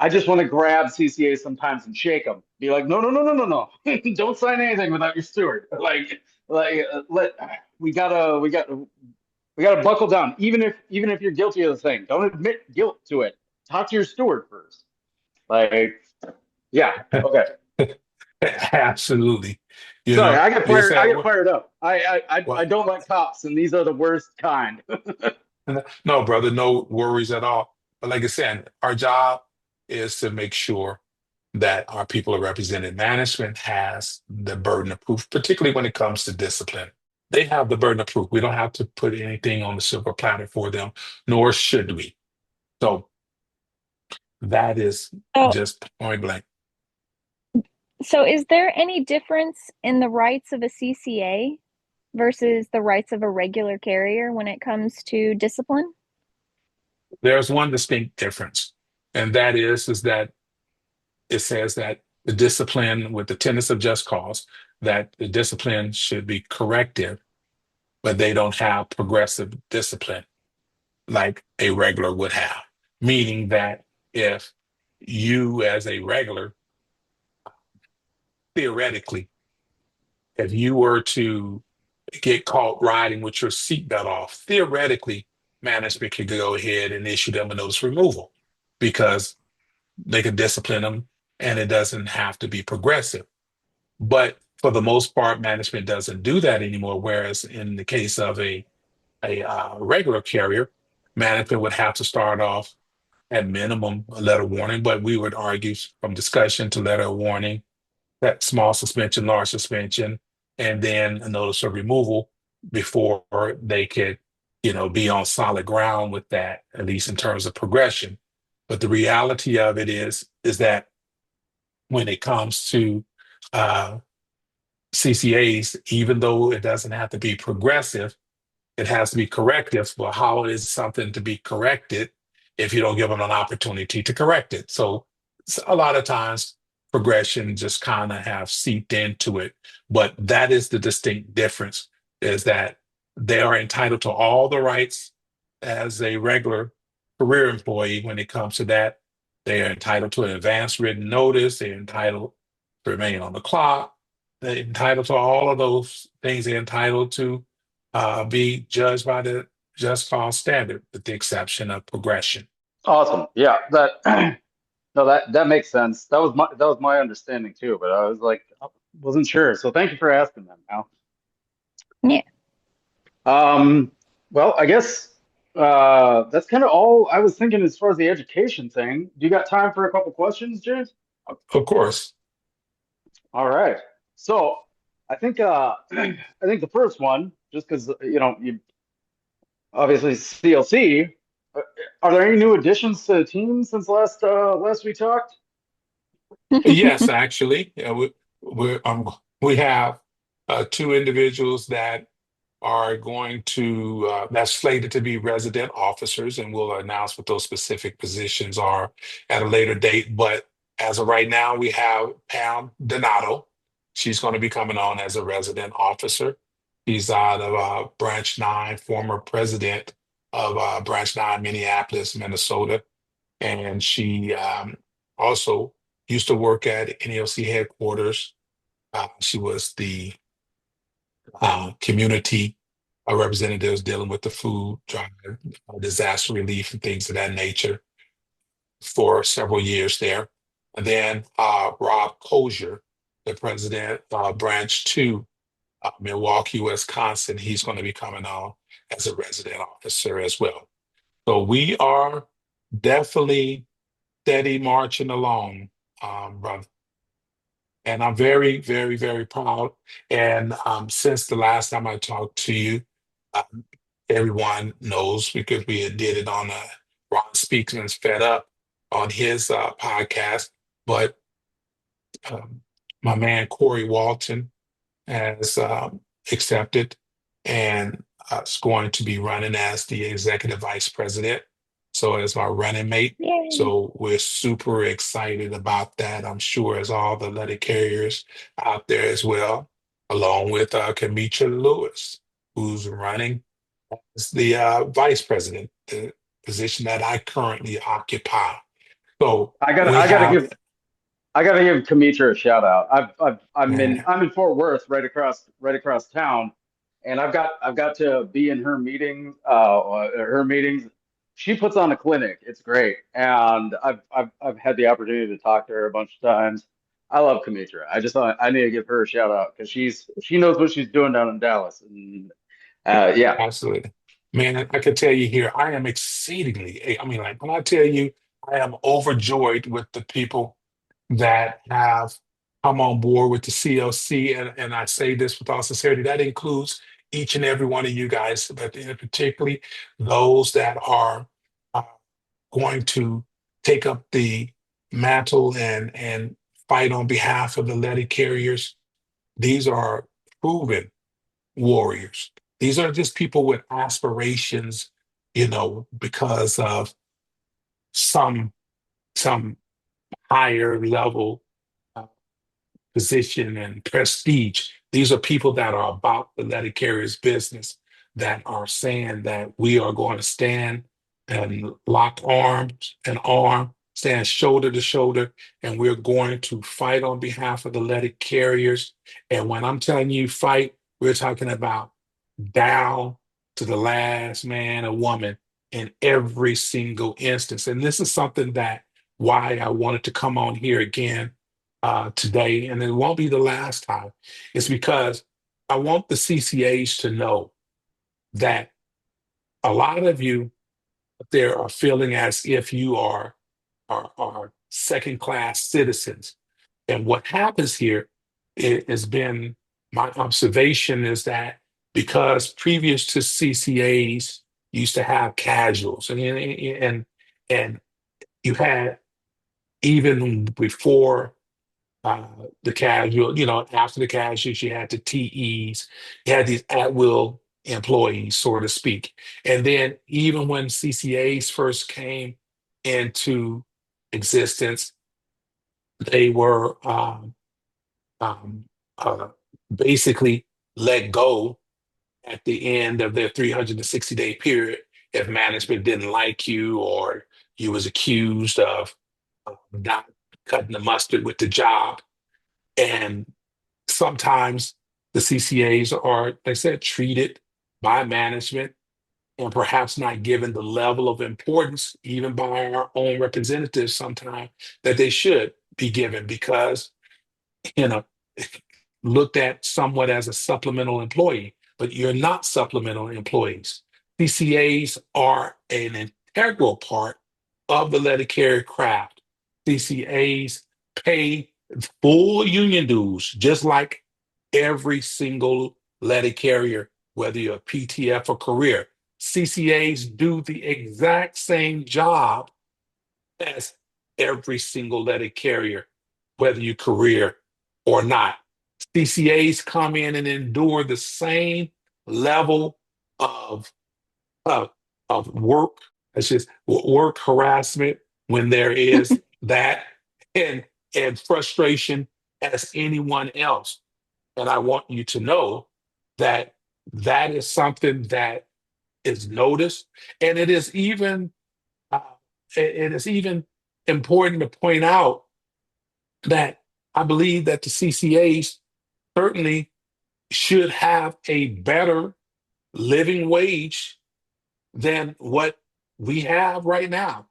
I just want to grab CCA sometimes and shake them. Be like, no, no, no, no, no, no. Don't sign anything without your steward. Let we gotta buckle down. Even if you're guilty of the thing, don't admit guilt to it. Talk to your steward first. Like, yeah, okay. Absolutely. You Sorry, know, like I I said, get fired up. I well, don't like cops, and these are the worst kind. no, brother, no worries at all. But like I said, our job is to make sure that our people are represented. Management has the burden of proof, particularly when it comes to discipline. They have the burden of proof. We don't have to put anything on the silver platter for them, nor should we. So that is So, just point blank. so is there any difference in the rights of a CCA versus the rights of a regular carrier when it comes to discipline? There's one distinct difference, and that is that it says that the discipline with the tenets of just cause, that the discipline should be corrective, but they don't have progressive discipline like a regular would have. Meaning that if you, as a regular, theoretically, if you were to get caught riding with your seatbelt off, theoretically, management could go ahead and issue them a notice of removal because they can discipline them and it doesn't have to be progressive. But for the most part, management doesn't do that anymore. Whereas in the case of a regular carrier, management would have to start off at minimum a letter warning, but we would argue from discussion to letter warning, that small suspension, large suspension, and then a notice of removal before they could, be on solid ground with that, at least in terms of progression. But the reality of it is that when it comes to uh, CCAs, even though it doesn't have to be progressive, it has to be corrective. Well, how is something to be corrected if you don't give them an opportunity to correct it? So a lot of times progression just kind of have seeped into it. But that is the distinct difference, is that they are entitled to all the rights as a regular career employee when it comes to that. They are entitled to an advance written notice. They're entitled to remain on the clock. They're entitled to all of those things. They're entitled to be judged by the just cause standard, with the exception of progression. Awesome. Yeah, that no, that makes sense. That was my understanding too, but I was like, I wasn't sure. So thank you for asking that now. Yeah. Um, well, I guess that's kind of all I was thinking as far as the education thing. Do you got time for a couple questions, James? Of course. All right. So I think I think the first one, just because you obviously CLC, uh, are there any new additions to the team since last we talked? Yes, actually, we have two individuals that are going to that's slated to be resident officers, and we'll announce what those specific positions are at a later date. But as of right now, we have Pam Donato. She's going to be coming on as a resident officer. She's out of Branch 9, former president of Branch 9, Minneapolis, Minnesota. And she also used to work at NEOC headquarters. She was the community representatives dealing with the food drive, disaster relief, and things of that nature for several years there. And then Rob Kozier, the president, Branch 2, Milwaukee, Wisconsin, he's going to be coming on as a resident officer as well. So we are definitely steady marching along, brother. And I'm very, very, very proud. And since the last time I talked to you, um, everyone knows because we had did it on Ron Speakman's Fed Up on his podcast. But um, my man Corey Walton has accepted and is going to be running as the executive vice president. So as my running mate. Yay. So we're super excited about that. I'm sure as all the letter carriers out there as well, along with Kamisha Lewis, who's running as the vice president, the position that I currently occupy. So I got we I got to have, give Kamitra a shout out. I'm in man, I'm in Fort Worth, right across town, and I've got to be in her meetings. She puts on a clinic. It's great, and I've had the opportunity to talk to her a bunch of times. I love Kamitra. I need to give her a shout out because she knows what she's doing down in Dallas, and yeah. absolutely. Man, I can tell you here, I am exceedingly, I mean, like when I tell you, I am overjoyed with the people that have come on board with the CLC. And I say this with all sincerity, that includes each and every one of you guys, but particularly those that are uh, going to take up the mantle and fight on behalf of the letter carriers. These are proven warriors. These are just people with aspirations, because of some some higher level uh, position and prestige. These are people that are about the letter carrier's business, that are saying that we are going to stand and lock arms and arm, stand shoulder to shoulder, and we're going to fight on behalf of the letter carriers. And when I'm telling you fight, we're talking about down to the last man or woman in every single instance. And this is something that why I wanted to come on here again today, and it won't be the last time. It's because I want the CCAs to know that a lot of you up there are feeling as if you are second class citizens. And what happens here has been my observation is that because previous to CCAs used to have casuals and you had even before uh, the casual, after the casuals, you had the TEs, you had these at will employees, so to speak. And then even when CCAs first came into existence, they were um, uh, basically let go at the end of their 360-day period. if management didn't like you or you was accused of not cutting the mustard with the job. And sometimes the CCAs are, like I said, treated by management and perhaps not given the level of importance, even by our own representatives sometimes, that they should be given because, you know, looked at somewhat as a supplemental employee, but you're not supplemental employees. CCAs are an integral part of the letter carrier craft. CCAs pay full union dues, just like every single letter carrier, whether you're a PTF or career. CCAs do the exact same job as every single letter carrier, whether you career or not. CCAs come in and endure the same level of of, of work. It's just work harassment when there is that, and frustration as anyone else. And I want you to know that that is something that is noticed, and uh, it is even important to point out that I believe that the CCAs certainly should have a better living wage than what we have right now.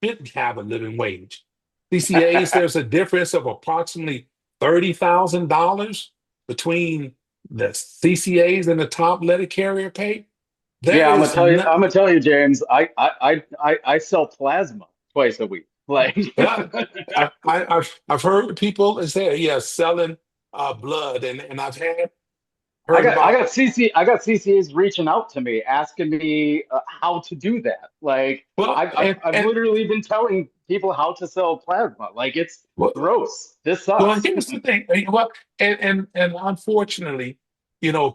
Should have a living wage. CCAs, there's a difference of approximately $30,000 between the CCAs and the top letter carrier pay. There Yeah, I'm gonna is tell you. no, I'm gonna tell you, James. I sell plasma twice a week. Like, yeah, I've heard people say, yeah, selling blood, and I've heard I about, got CCAs reaching out to me asking me how to do that. Like, well, I've literally been telling people how to sell plasma. Like, it's well, gross. This well, sucks. here's the thing. Well, and unfortunately,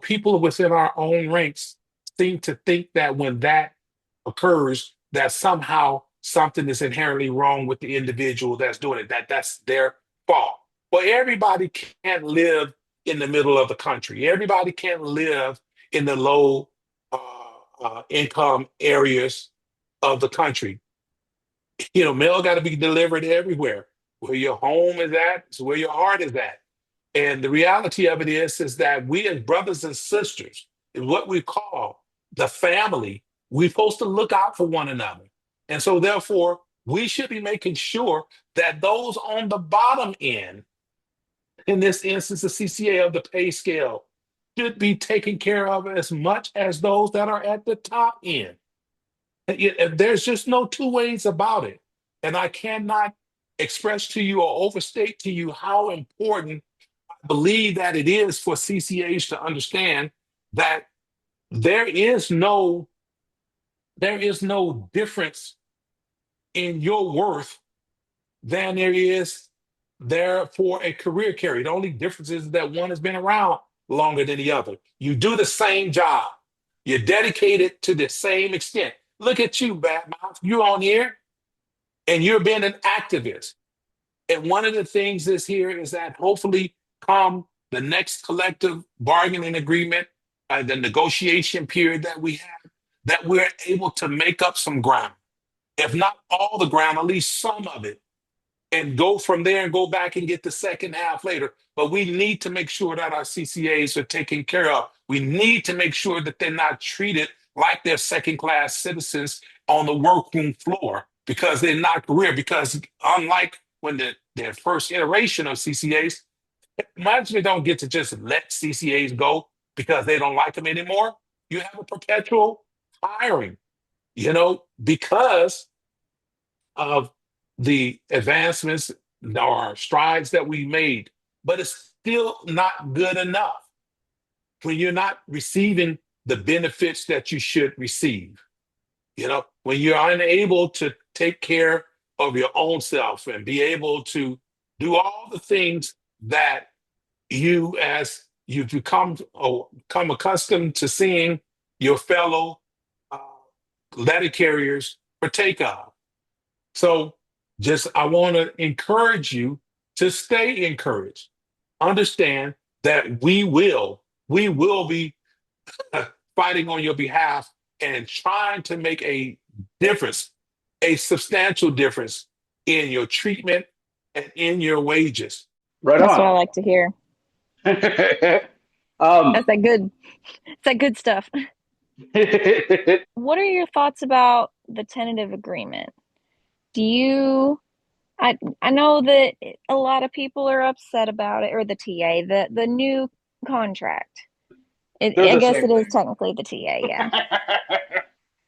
people within our own ranks seem to think that when that occurs, that somehow something is inherently wrong with the individual that's doing it, that that's their fault. Well, everybody can't live in the middle of the country. Everybody can't live in the low income areas of the country. Mail got to be delivered everywhere. Where your home is at, is where your heart is at. And the reality of it is that we as brothers and sisters, is what we call the family, we're supposed to look out for one another. And so therefore, we should be making sure that those on the bottom end, in this instance, the CCA of the pay scale, should be taken care of as much as those that are at the top end. There's just no two ways about it. And I cannot express to you or overstate to you how important I believe that it is for CCAs to understand that there is no there is no difference in your worth than there is there for a career carrier. The only difference is that one has been around longer than the other. You do the same job. You're dedicated to the same extent. Look at you, Badmouth. You're on here and you're being an activist. And one of the things this here is that hopefully come the next collective bargaining agreement, the negotiation period that we have, that we're able to make up some ground. If not all the ground, at least some of it, and go from there and go back and get the second half later. But we need to make sure that our CCAs are taken care of. We need to make sure that they're not treated like they're second class citizens on the workroom floor because they're not career. Because unlike when the first iteration of CCAs, management don't get to just let CCAs go because they don't like them anymore. You have a perpetual hiring, because of the advancements or strides that we made, but it's still not good enough when you're not receiving the benefits that you should receive. When you're unable to take care of your own self and be able to do all the things that as you've become accustomed to seeing your fellow uh, letter carriers partake of. So just I want to encourage you to stay encouraged. Understand that we will be fighting on your behalf and trying to make a difference, a substantial difference in your treatment and in your wages. Right That's what I on. like to hear. Um, It's that good stuff. What are your thoughts about the tentative agreement? Do you I know that a lot of people are upset about it, or the TA, the new contract. they're I the guess same it is thing. technically the TA, yeah.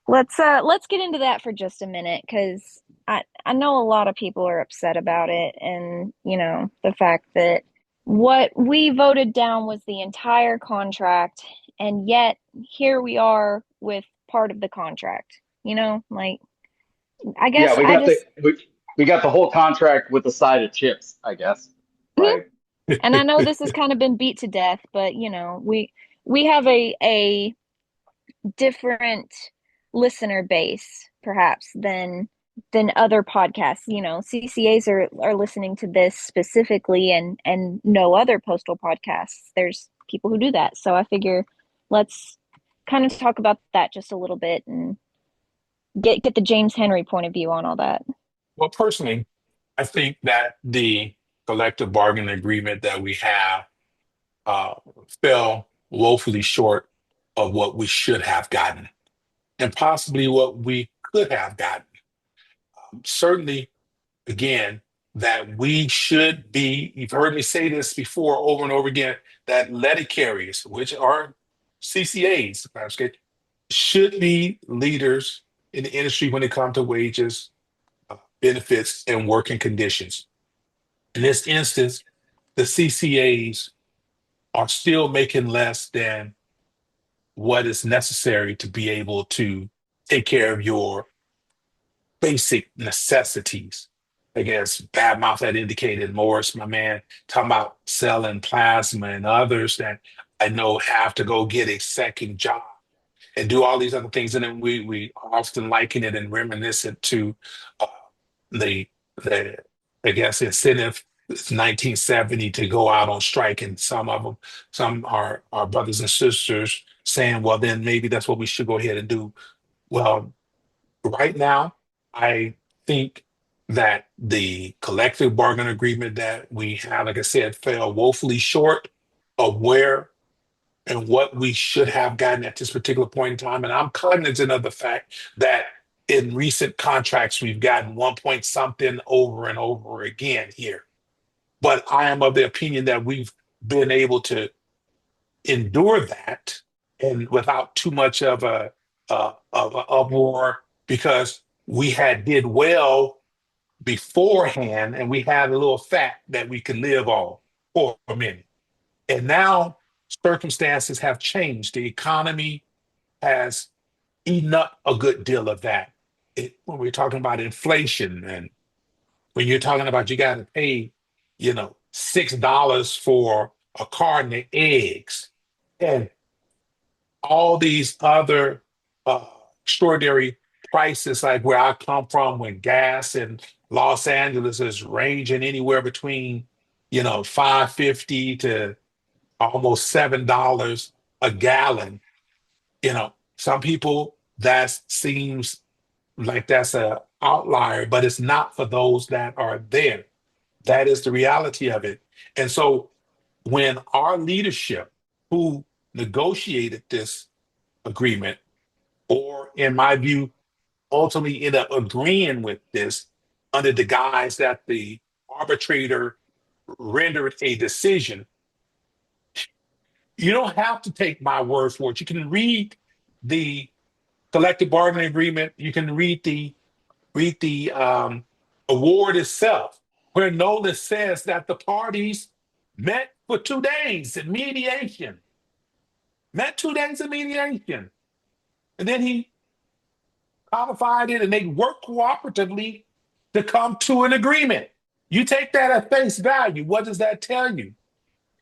Let's get into that for just a minute because I know a lot of people are upset about it, and the fact that what we voted down was the entire contract, and yet here we are with part of the contract. Like I Yeah, guess I just we got the whole contract with the side of chips, I guess. Mhm. Like, And I know this has kind of been beat to death, but we have a different listener base perhaps than other podcasts. CCAs are listening to this specifically, and no other postal podcasts. There's people who do that. So I figure let's kind of talk about that just a little bit and get the James Henry point of view on all that. Well, personally, I think that the collective bargaining agreement that we have uh, fell woefully short of what we should have gotten and possibly what we could have gotten. Certainly, again, that we should be, you've heard me say this before over and over again, that letter carriers, which are CCAs, okay, should be leaders in the industry when it comes to wages, benefits, and working conditions. In this instance, the CCAs are still making less than what is necessary to be able to take care of your basic necessities. I guess Badmouth had indicated, Morris, my man, talking about selling plasma and others that I know have to go get a second job and do all these other things. And then we often liken it and reminisce it to uh, the the I guess incentive 1970 to go out on strike, and some of them, some are our brothers and sisters saying, well, then maybe that's what we should go ahead and do. Well, right now, I think that the collective bargaining agreement that we have, like I said, fell woefully short of where and what we should have gotten at this particular point in time. And I'm cognizant of the fact that in recent contracts, we've gotten 1 point something over and over again here. But I am of the opinion that we've been able to endure that and without too much of a uproar because we had did well beforehand and we had a little fat that we could live on for a minute. And now circumstances have changed. The economy has eaten up a good deal of that. When we're talking about inflation and when you're talking about you got to pay, $6 for a carton of eggs and all these other uh, extraordinary prices, like where I come from, when gas in Los Angeles is ranging anywhere between, 5.50 to almost $7 a gallon. Some people that seems like that's a outlier, but it's not for those that are there. That is the reality of it. And so when our leadership who negotiated this agreement, or in my view, ultimately end up agreeing with this under the guise that the arbitrator rendered a decision, you don't have to take my word for it. You can read the collective bargaining agreement. You can read the award itself, where Nolan says that the parties met for 2 days in mediation, met 2 days of mediation, and then he codified it, and they worked cooperatively to come to an agreement. You take that at face value. What does that tell you?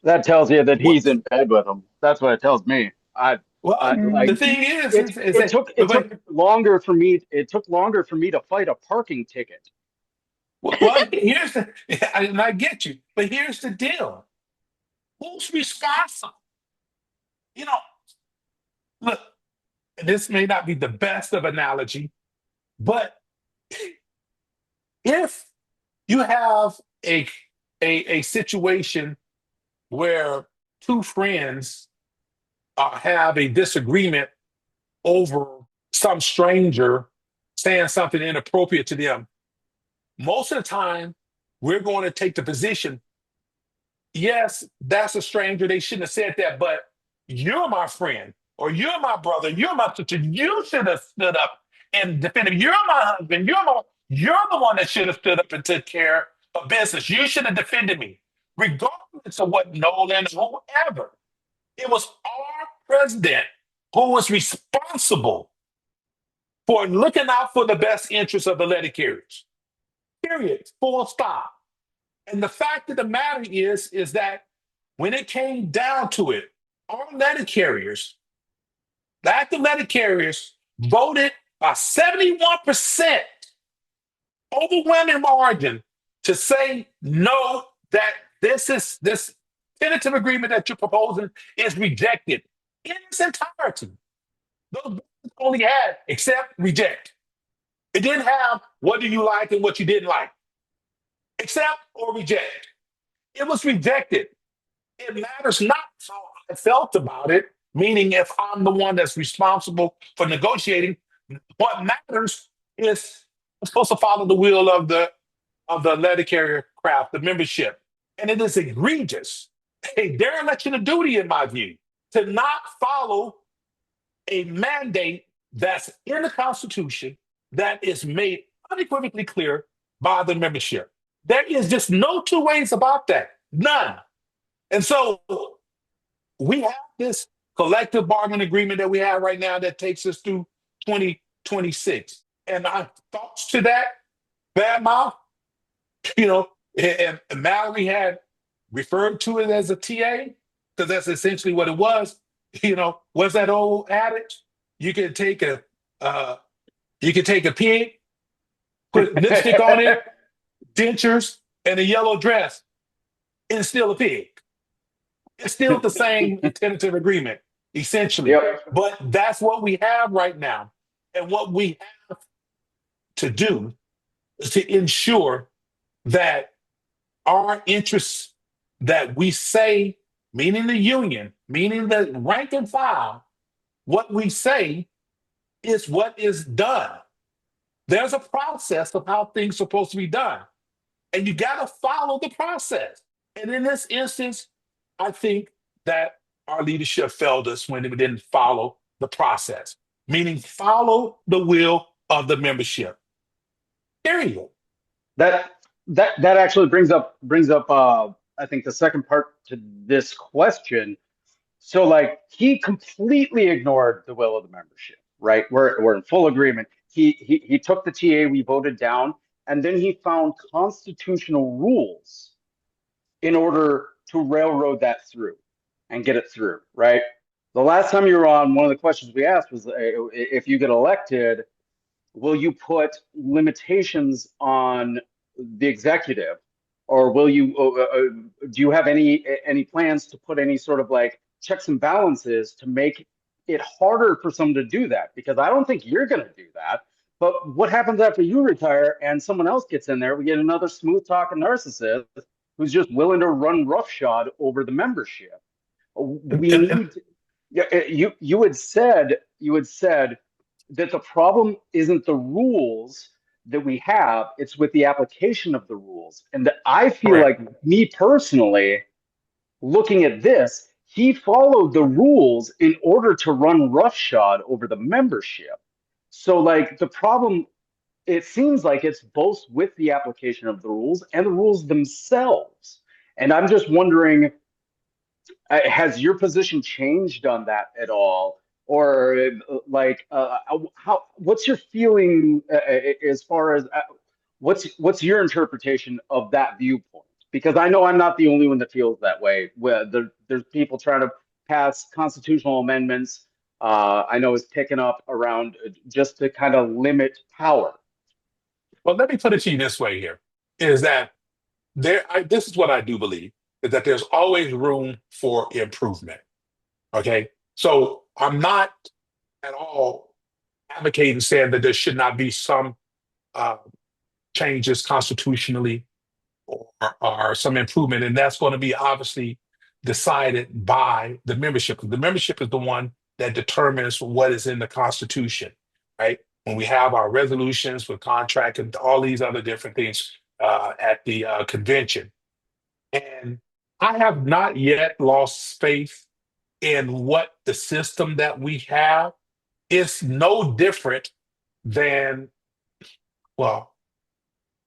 that tells you that he's What? in bed with him. That's what it tells me. I Well, like the Mm. thing it. is It that, took it took longer for me. It took longer for me to fight a parking ticket. well, here's the, and I get you, but here's the deal. Who's responsible? You know, look. And this may not be the best of analogy, but if you have a, a situation where two friends have a disagreement over some stranger saying something inappropriate to them, most of the time we're going to take the position, yes, that's a stranger. They shouldn't have said that, but you're my friend, or you're my brother, you're my sister. You should have stood up and defended. You're my husband. You're the one that should have stood up and took care of business. You should have defended me, regardless of what Nolan, whoever. It was our president who was responsible for looking out for the best interests of the letter carriers. Period. Full stop. And the fact of the matter is that when it came down to it, our letter carriers, the active letter carriers, voted by 71% overwhelming margin to say no, that this tentative agreement that you're proposing is rejected in its entirety. Those votes only had accept, reject. It didn't have what do you like and what you didn't like. Accept or reject. It was rejected. It matters not how I felt about it, meaning if I'm the one that's responsible for negotiating, what matters is I'm supposed to follow the will of the letter carrier craft, the membership. And it is egregious, a dereliction of duty, in my view, to not follow a mandate that's in the Constitution that is made unequivocally clear by the membership. There is just no two ways about that. None. And so we have this collective bargaining agreement that we have right now that takes us through 2026. And our thoughts to that, bad mouth, you know, and Mallory had referred to it as a TA, because that's essentially what it was. You know, what's that old adage? You can take a pig, put lipstick on it, dentures, and a yellow dress, and it's still a pig. It's still the same tentative agreement, essentially. Yep. But that's what we have right now. And what we have to do is to ensure that our interests that we say, meaning the union, meaning the rank and file, what we say is what is done. There's a process of how things are supposed to be done. And you got to follow the process. And in this instance, I think that our leadership failed us when we didn't follow the process, meaning follow the will of the membership. Period. That that actually brings up I think the second part to this question. So like he completely ignored the will of the membership, right? We're in full agreement. He took the TA we voted down, and then he found constitutional rules in order to railroad that through and get it through, right? The last time you were on, one of the questions we asked was if you get elected, will you put limitations on the executive, or will you do you have any plans to put any sort of like checks and balances to make it harder for someone to do that? Because I don't think you're going to do that. But what happens after you retire and someone else gets in there? We get another smooth talking narcissist who's just willing to run roughshod over the membership. We need to, yeah, you had said that the problem isn't the rules that we have, it's with the application of the rules. And that I feel Correct. like, me personally, looking at this, he followed the rules in order to run roughshod over the membership. So like the problem, it seems like it's both with the application of the rules and the rules themselves. And I'm just wondering, has your position changed on that at all? Or how? What's your feeling as far as what's your interpretation of that viewpoint? Because I know I'm not the only one that feels that way. Where there's people trying to pass constitutional amendments. I know is picking up around just to kind of limit power. Well, let me put it to you this way here, is that this is what I do believe, is that there's always room for improvement. Okay. So I'm not at all advocating saying that there should not be some uh, changes constitutionally or some improvement. And that's going to be obviously decided by the membership. The membership is the one that determines what is in the Constitution, right? When we have our resolutions with contract and all these other different things at the convention. And I have not yet lost faith in what the system that we have is no different than, well,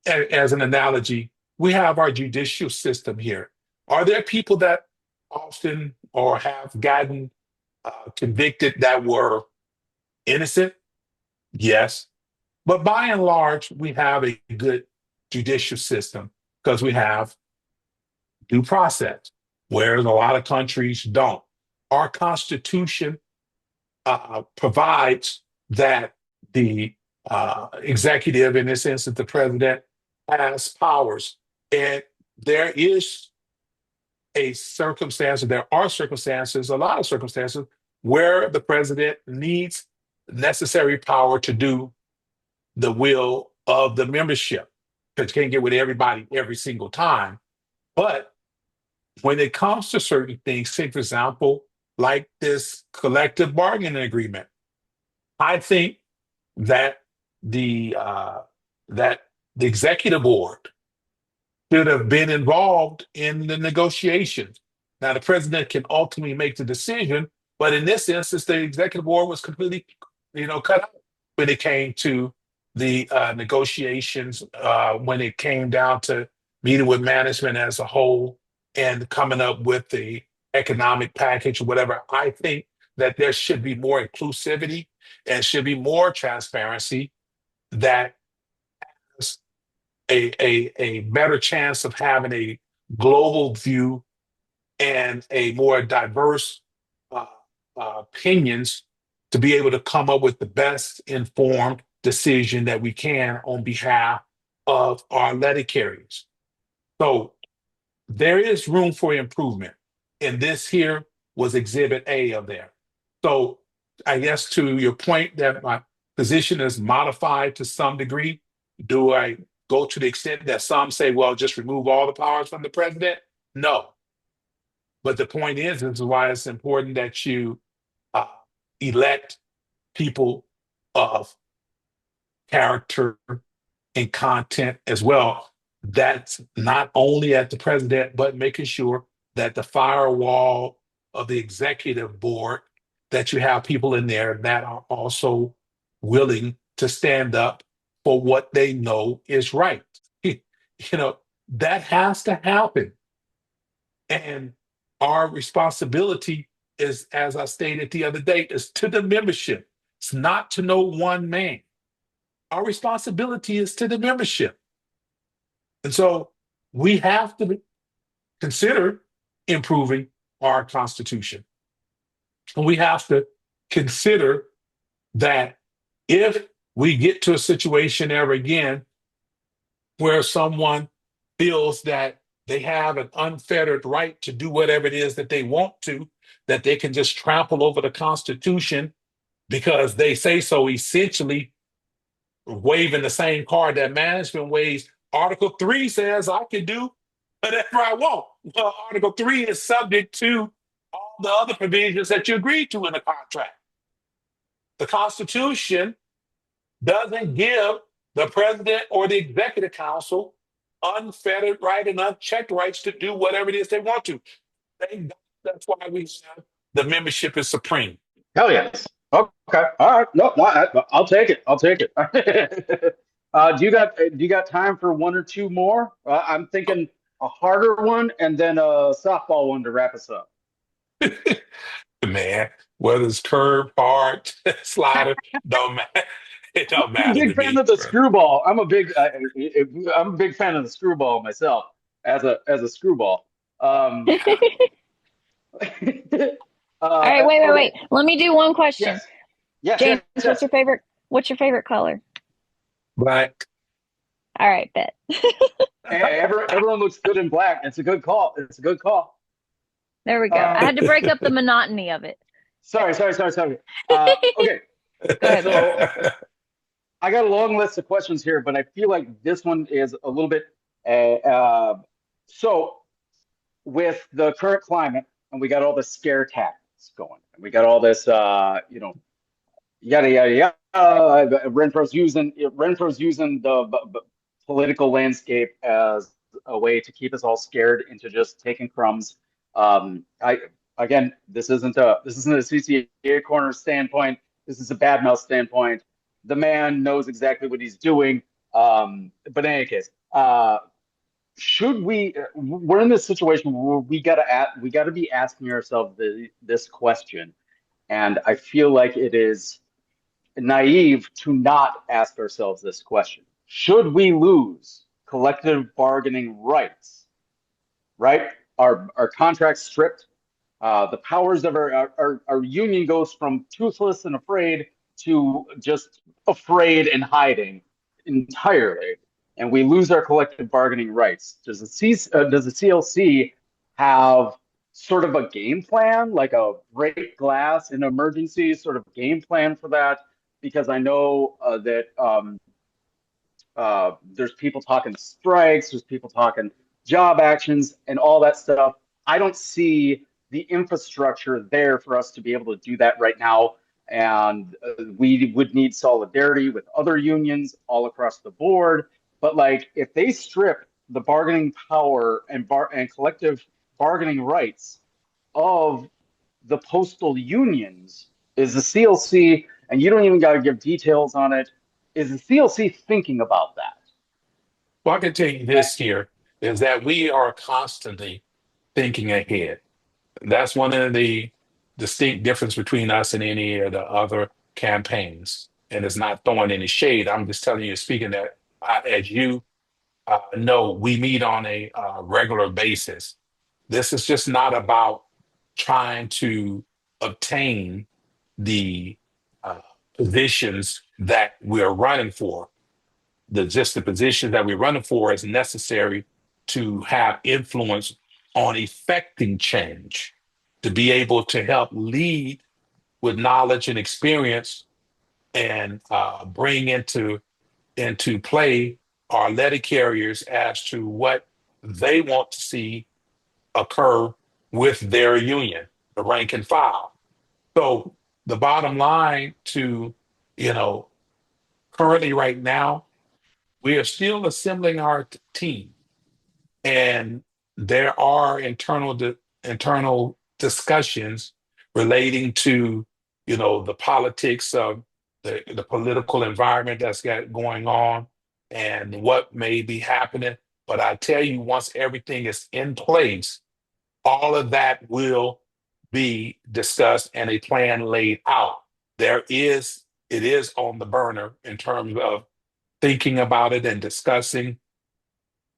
as an analogy, we have our judicial system here. Are there people that often or have gotten convicted that were innocent? Yes. But by and large, we have a good judicial system because we have due process, whereas a lot of countries don't. Our Constitution provides that the executive, in this instance, the president, has powers. And there is a circumstance, there are circumstances, a lot of circumstances, where the president needs necessary power to do the will of the membership. Because you can't get with everybody every single time. But when it comes to certain things, say, for example, like this collective bargaining agreement, I think that the uh, that the executive board should have been involved in the negotiations. Now, the president can ultimately make the decision, but in this instance, the executive board was completely, cut out when it came to the negotiations. When it came down to meeting with management as a whole and coming up with the economic package or whatever, I think that there should be more inclusivity and should be more transparency that has a better chance of having a global view and a more diverse uh, opinions to be able to come up with the best informed decision that we can on behalf of our letter carriers. So there is room for improvement. And this here was exhibit A of there. So I guess to your point that my position is modified to some degree, do I go to the extent that some say, well, just remove all the powers from the president? No. But the point is, this is why it's important that you uh, elect people of character and content as well. That's not only at the president, but making sure that the firewall of the executive board, that you have people in there that are also willing to stand up for what they know is right. That has to happen. And our responsibility is, as I stated the other day, is to the membership. It's not to no one man. Our responsibility is to the membership. And so we have to consider improving our Constitution. And we have to consider that if we get to a situation ever again where someone feels that they have an unfettered right to do whatever it is that they want to, that they can just trample over the Constitution because they say so, essentially waving the same card that management waves. Article 3 says I can do whatever I want. Well, Article 3 is subject to all the other provisions that you agreed to in the contract. The Constitution doesn't give the president or the executive council unfettered right and unchecked rights to do whatever it is they want to. That's why we have the membership is supreme. Hell yes. Okay. All right. No, I'll take it. I'll take it. Do you got time for one or two more? I'm thinking a harder one and then a softball one to wrap us up. Man, whether it's curve, hard, slider, don't matter. It don't I'm a matter big to fan me, of the bro. screwball. I'm a big fan of the screwball myself as a screwball. Um, Yeah. All right, wait. okay. Let me do one question. Yes. Yes. James, Yes. Yes. what's your favorite color? Black. All right, bet. Everyone looks good in black. It's a good call. It's a good call. There we go. I Um, had to break up the monotony of it. Sorry. Okay, Go ahead. so I got a long list of questions here, but I feel like this one is a little bit. So with the current climate, and we got all the scare tactics going, and we got all this, yada yada yada. Renfro's using the political landscape as a way to keep us all scared into just taking crumbs. I again, this isn't a CCA corner standpoint. This is a badmouth standpoint. The man knows exactly what he's doing. But in any case, should we? We're in this situation where we gotta be asking ourselves this question, and I feel like it is naive to not ask ourselves this question. Should we lose collective bargaining rights, right? Our contracts stripped, the powers of our union goes from toothless and afraid to just afraid and hiding entirely, and we lose our collective bargaining rights. Does the CLC have sort of a game plan, like a break glass in emergency sort of game plan for that? Because I know that there's people talking strikes, there's people talking job actions, and all that stuff. I don't see the infrastructure there for us to be able to do that right now. And we would need solidarity with other unions all across the board. But like, if they strip the bargaining power and collective bargaining rights of the postal unions, is the CLC, and you don't even got to give details on it, is the CLC thinking about that? Well, I can tell you this here is that we are constantly thinking ahead. That's one of the distinct difference between us and any of the other campaigns. And it's not throwing any shade. I'm just telling you, speaking that as you know, we meet on a regular basis. This is just not about trying to obtain the uh, positions that we're running for. The position that we're running for is necessary to have influence on effecting change, to be able to help lead with knowledge and experience and bring into play our letter carriers as to what they want to see occur with their union, the rank and file. So the bottom line to, you know, currently right now, we are still assembling our team, and there are internal discussions relating to, the politics of the political environment that's got going on and what may be happening. But I tell you, once everything is in place, all of that will be discussed and a plan laid out. It is on the burner in terms of thinking about it and discussing,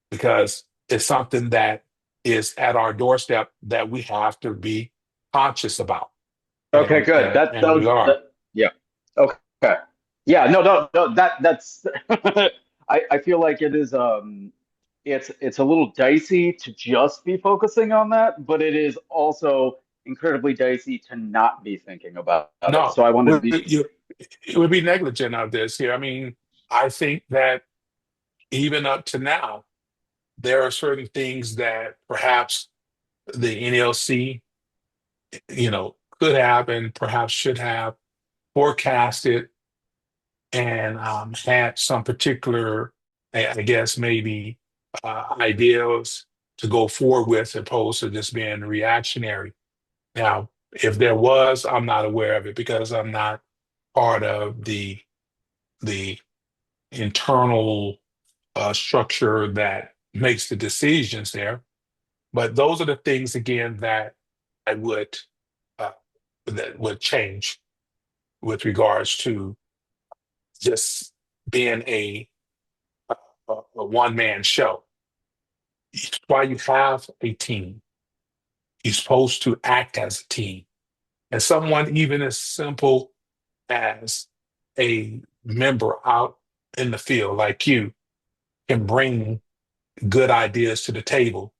because it's something that is at our doorstep that we have to be conscious about. Okay, And good. and, That and we was are. that. Yeah. Okay. Yeah. No. No. No. That's. I feel like it is. It's a little dicey to just be focusing on that, but it is also incredibly dicey to not be thinking about it. No, So I wanted to be. it would be negligent of this here. I mean, I think that even up to now, there are certain things that perhaps the NLC, could have and perhaps should have forecasted and had some particular, I guess, maybe ideas to go forward with, opposed to just being reactionary. Now, if there was, I'm not aware of it because I'm not part of the internal structure that makes the decisions there. But those are the things again that I would uh, that would change with regards to just being a one man show. Why you have a team, you're supposed to act as a team, and someone even as simple as a member out in the field like you can bring good ideas to the table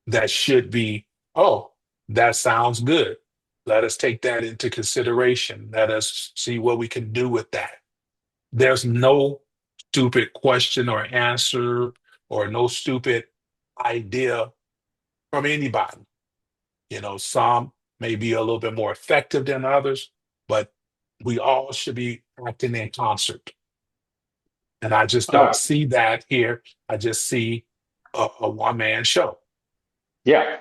that should be, oh, that sounds good. Let us take that into consideration. Let us see what we can do with that. There's no stupid question or answer or no stupid idea from anybody. Some may be a little bit more effective than others, but we all should be acting in concert. And I just don't Uh, see that here. I just see a one-man show. yeah,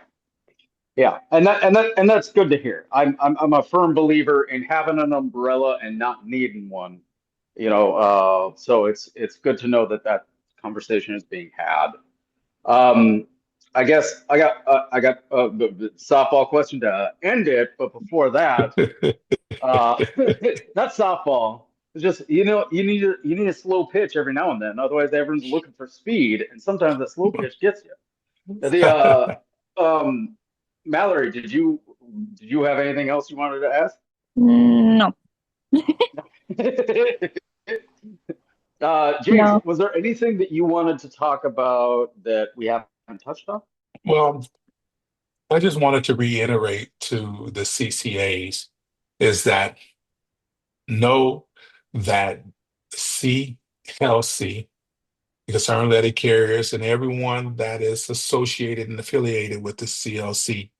yeah, and that's good to hear. I'm a firm believer in having an umbrella and not needing one. So it's good to know that that conversation is being had. Um, I guess I got the softball question to end it, but before that, uh, not softball. It's just you need a slow pitch every now and then. Otherwise, everyone's looking for speed, and sometimes that slow pitch gets you. The um, Mallory, did you have anything else you wanted to ask? No, James, no. was there anything that you wanted to talk about that we haven't touched on? Well, I just wanted to reiterate to the CCAs is that know that CLC, the concerned letter carriers, and everyone that is associated and affiliated with the CLC,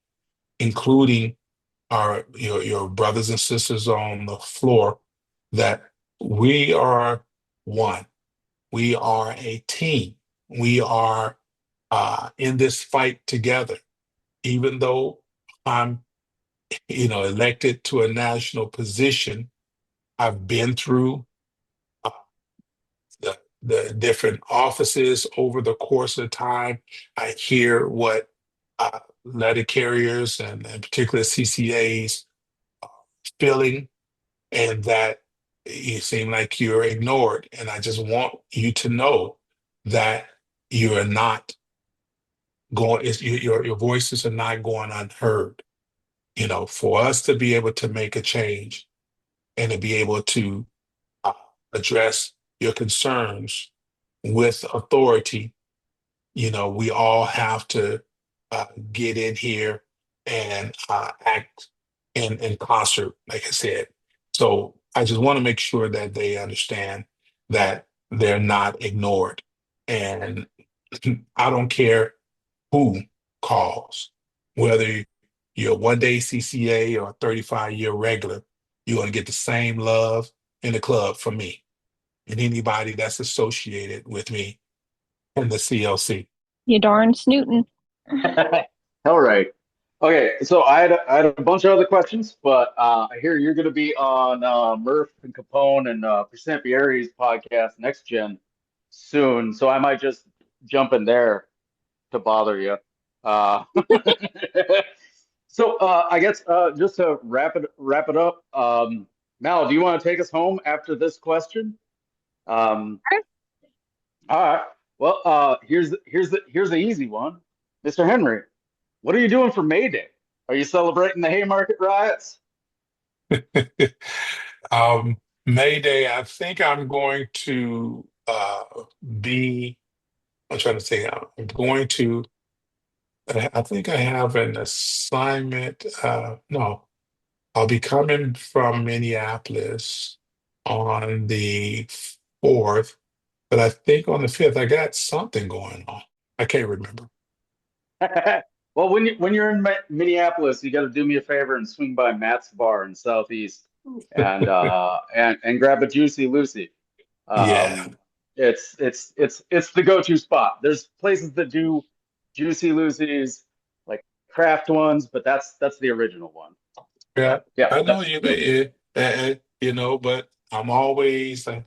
including your brothers and sisters on the floor, that we are one. We are a team. We are in this fight together. Even though I'm, elected to a national position, I've been through uh, the different offices over the course of time. I hear what letter carriers and particularly CCAs feeling, and that you seem like you're ignored. And I just want you to know that you are not going, your voices are not going unheard. For us to be able to make a change and to be able to uh, address your concerns with authority, we all have to get in here and act in concert, like I said. So I just want to make sure that they understand that they're not ignored. And I don't care who calls, whether you're a one-day CCA or a 35-year regular, you're going to get the same love in the club from me and anybody that's associated with me in the CLC. You darn snootin'. All right. Okay, so I had a bunch of other questions, but I hear you're going to be on Murph and Capone and Percent Bieri's podcast Next Gen soon, so I might just jump in there to bother you. Uh, so I guess just to wrap it up, Mal, do you want to take us home after this question? Um, all right. Well, here's the easy one, Mr. Henry. What are you doing for May Day? Are you celebrating the Haymarket riots? um, Mayday, I think I'm going to be, I'm trying to say, I'm going to, I think I have an assignment. No, I'll be coming from Minneapolis on the 4th, but I think on the 5th, I got something going on. I can't remember. Well, when you're in Minneapolis, you got to do me a favor and swing by Matt's Bar in Southeast and grab a Juicy Lucy. Yeah. Um, it's the go-to spot. There's places that do Juicy Lucy's, like craft ones, but that's the original one. Yeah, Yeah, I know that's you, but I'm always, I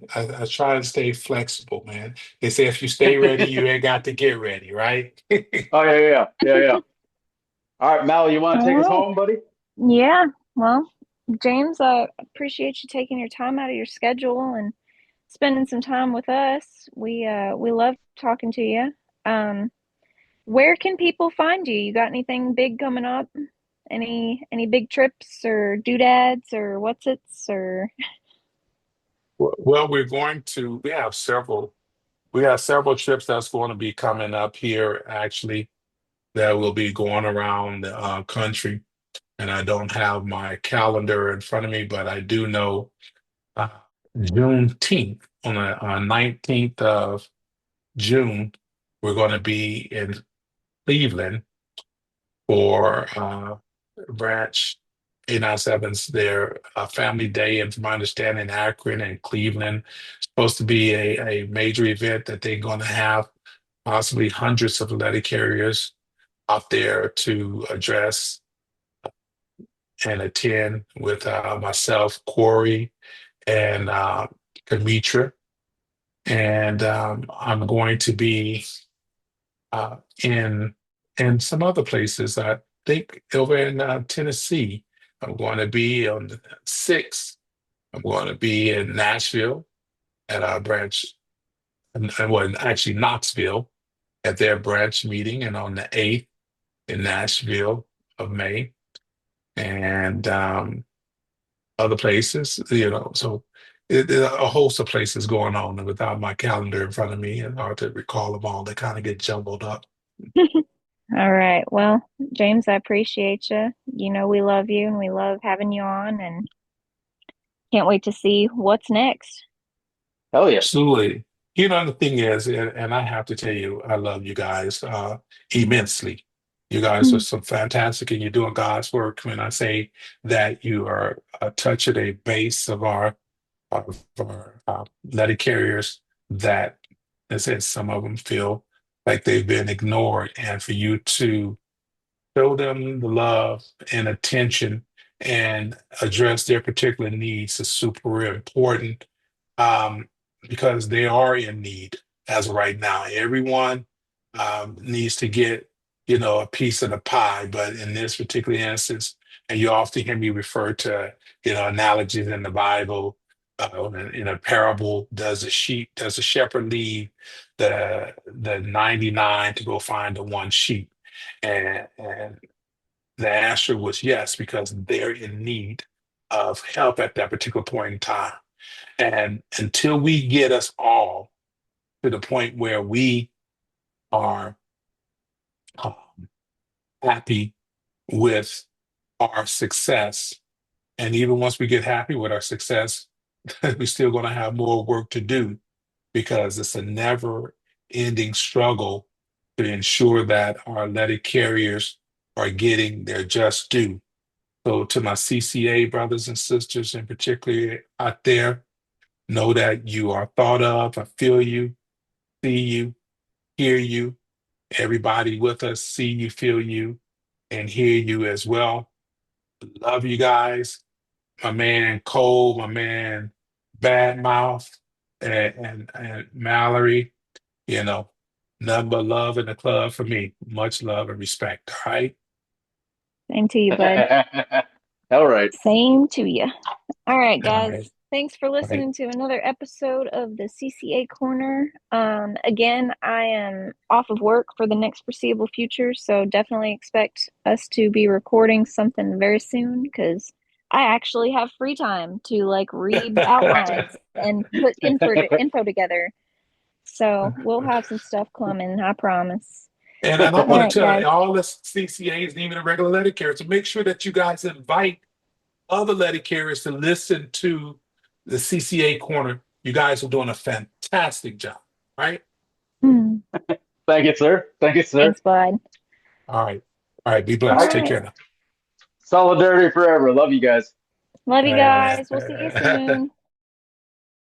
try to stay flexible, man. They say if you stay ready, you ain't got to get ready, right? oh yeah. All right, Mal, you want to All take us right. home, buddy? Yeah. Well, James, I appreciate you taking your time out of your schedule and spending some time with us. We love talking to you. Um, where can people find you? You got anything big coming up? Any big trips or doodads or what's its or Well, we have several trips that's going to be coming up here, actually, that will be going around the country. and I don't have my calendar in front of me, but I do know uh, Juneteenth on the 19th of June, we're going to be in Cleveland for Branch 897's their family day, and from my understanding, Akron and Cleveland supposed to be a major event that they're going to have possibly hundreds of letter carriers out there to address and attend with myself, Corey, and Kamitra. And I'm going to be uh, in in some other places. I think over in Tennessee, I'm going to be on the 6th. I'm going to be in Nashville at our branch, and well, actually Knoxville at their branch meeting, and on the 8th in Nashville of May, and other places, So there are a host of places going on, and without my calendar in front of me, it's hard to recall them all. They kind of get jumbled up. All right. Well, James, I appreciate you. You know, we love you and we love having you on and can't wait to see what's next. Hell yeah. Absolutely. The thing is, and I have to tell you, I love you guys immensely. You guys are Mm. so fantastic, and you're doing God's work. When I say that you are touching a base of our letter carriers that, as I said, some of them feel like they've been ignored, and for you to show them the love and attention and address their particular needs is super important, um, because they are in need as of right now. Everyone needs to get, a piece of the pie, but in this particular instance, and you often hear me refer to, analogies in the Bible. In a parable, does the shepherd leave the 99 to go find the one sheep? And the answer was yes, because they're in need of help at that particular point in time. And until we get us all to the point where we are um, happy with our success, and even once we get happy with our success, we're still going to have more work to do, because it's a never ending struggle to ensure that our letter carriers are getting their just due. So, to my CCA brothers and sisters, in particular out there, know that you are thought of. I feel you, see you, hear you. Everybody with us, see you, feel you, and hear you as well. Love you guys. My man Cole, my man Badmouth, and Mallory, you know, nothing but love in the club for me. Much love and respect. All right. Same to you, bud. All right. Same to you. All right, All guys. right. Thanks for All right. listening to another episode of the CCA Corner. Again, I am off of work for the next foreseeable future, so definitely expect us to be recording something very soon because I actually have free time to like read outlines and put info together. So we'll have some stuff coming, I promise. And I All want right, to tell guys. all the CCAs and even the regular letter carriers to make sure that you guys invite other letter carriers to listen to the CCA corner. You guys are doing a fantastic job, right? Hmm. Thank you, sir. Thank you, sir. Thanks, bud. All right. All right. Be All blessed. Take right. care now. Solidarity forever. Love you guys. Love you guys. We'll see you soon.